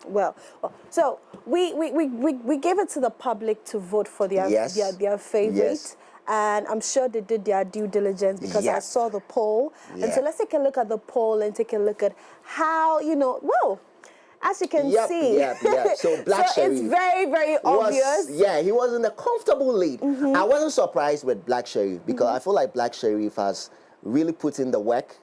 Well, so we gave it to the public to vote for their favorite. And I'm sure they did their due diligence because I saw the poll. And so let's take a look at the poll and take a look at how, as you can see. So Black Sherif, it's very, very obvious. He was in a comfortable lead. I wasn't surprised with Black Sherif because I feel like Black Sherif has really put in the work,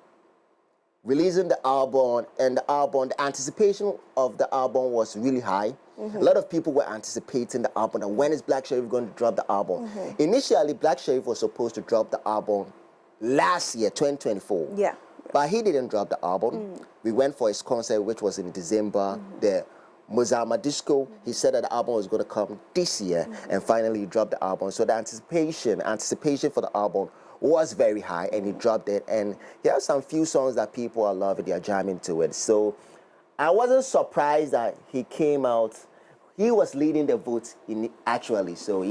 releasing the album, and the anticipation of the album was really high. A lot of people were anticipating the album, and when is Black Sherif going to drop the album? Initially, Black Sherif was supposed to drop the album last year, 2024. But he didn't drop the album. We went for his concert, which was in December. The Mozama Disco, he said that the album was going to come this year, and finally he dropped the album. So the anticipation for the album was very high, and he dropped it. And he has some few songs that people are loving, they are jamming to it. So I wasn't surprised that he came out. He was leading the vote actually. So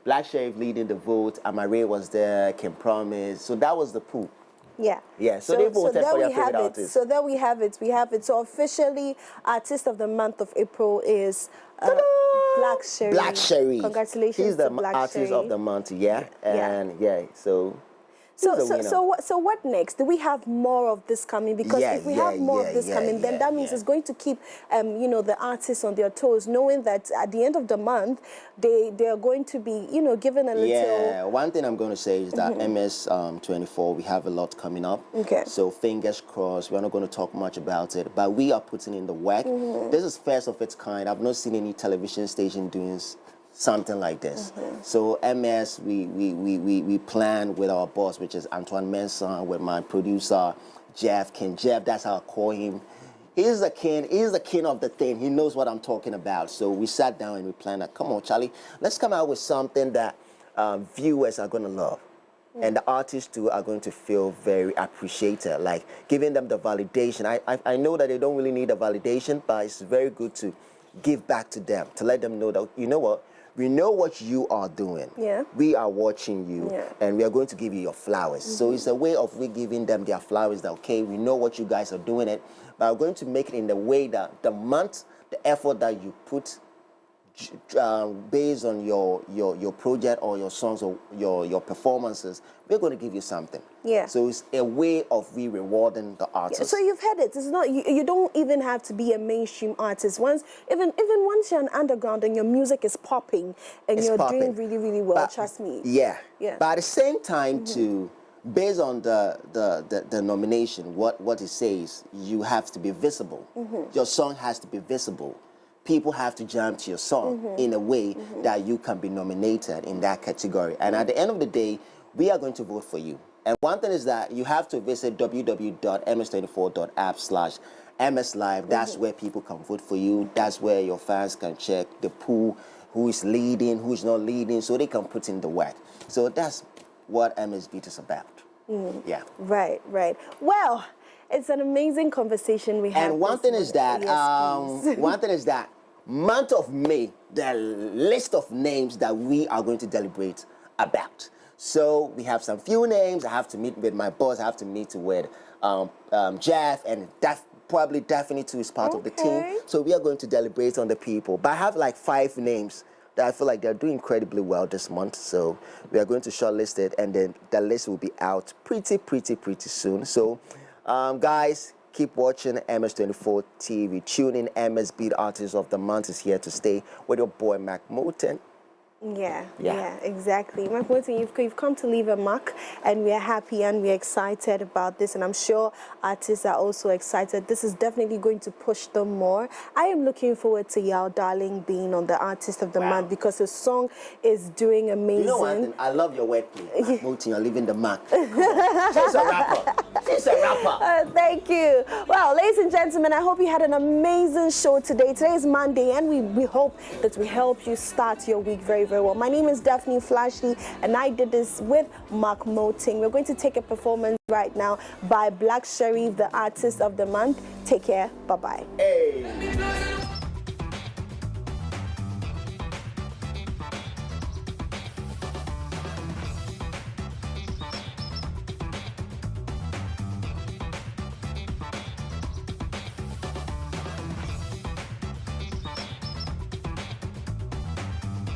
Black Sheriff leading the vote, Amare was there, Kim Promise. So that was the pool. Yeah. Yeah, so they voted for their favorite artist. So there we have it. We have it. So officially, Artist of the Month of April is Black Sheriff. Black Sheriff. Congratulations He's the to Black Artist Sheriff. of the Month, yeah. And so So what next? Do we have more of this coming? Because if we have more of this coming, then that means it's going to keep, you know, the artists on their toes, knowing that at the end of the month, they are going to be, you know, given a little. Yeah, one thing I'm going to say is that MS24, we have a lot coming up. Okay. So fingers crossed. We're not going to talk much about it, but we are putting in the work. This is first of its kind. I've not seen any television station doing something like this. So MS, we plan with our boss, which is Antoine Mensah, with my producer, Jeff, King Jeff, that's how I call him. He's the king of the thing. He knows what I'm talking about. So we sat down and we planned that, come on, Charlie, let's come out with something that viewers are going to love. And the artists too are going to feel very appreciated, like giving them the validation. I know that they don't really need the validation, but it's very good to give back to them, to let them know that, you know what, we know what you are doing. Yeah. We are watching you, and we are going to give you your flowers. So it's a way of we giving them their flowers that, okay, we know what you guys are doing it, but we're going to make it in the way that the month, the effort that you put based on your project or your songs or your performances, we're going to give you something. Yeah. So it's a way of we rewarding the artist. Yeah, so you've heard it. It's not you don't even have to be a mainstream artist. Even once you're an underground and your music is popping and you're doing really, really well, but, trust me. Yeah. But at the same time too, based on the nomination, what it says, you have to be visible. Your song has to be visible. People have to jam to your song in a way that you can be nominated in that category. And at the end of the day, we are going to vote for you. And one thing is that you have to visit www.ms24.app/MSLive. That's where people can vote for you. That's where your fans can check the pool, who is leading, who is not leading, so they can put in the work. So that's what MXBeatz is about. Yeah. Right. Well, it's an amazing conversation we had. And one thing is that, month of May, the list of names that we are going to deliberate about. So we have some few names. I have to meet with my boss. I have to meet with Jeff, and probably Daphne too is part of the team. So we are going to deliberate on the people. But I have like 5 names that I feel like they're doing incredibly well this month. So we are going to shortlist it, and then the list will be out pretty soon. So guys, keep watching MS24 TV. Tune in. MXBeatz Artist of the Month is here to stay with your boy Mark Motin. Yeah, exactly. Mark Motin, you've come to leave a mark, and we are happy and we're excited about this, and I'm sure artists are also excited. This is definitely going to push them more. I am looking forward to Yao Darling being on the Artist of the Month because his song is doing amazing. You know what? I love your wordplay. Mark Motin, you're leaving the mark. She's a rapper. She's a rapper. Thank you. Well, ladies and gentlemen, I hope you had an amazing show today. Today is Monday, and we hope that we help you start your week very well. My name is Daphne Flashley, and I did this with Mark Motin. We're going to take a performance right now by Black Sheriff, the Artist of the Month. Take care. Bye-bye. Hey.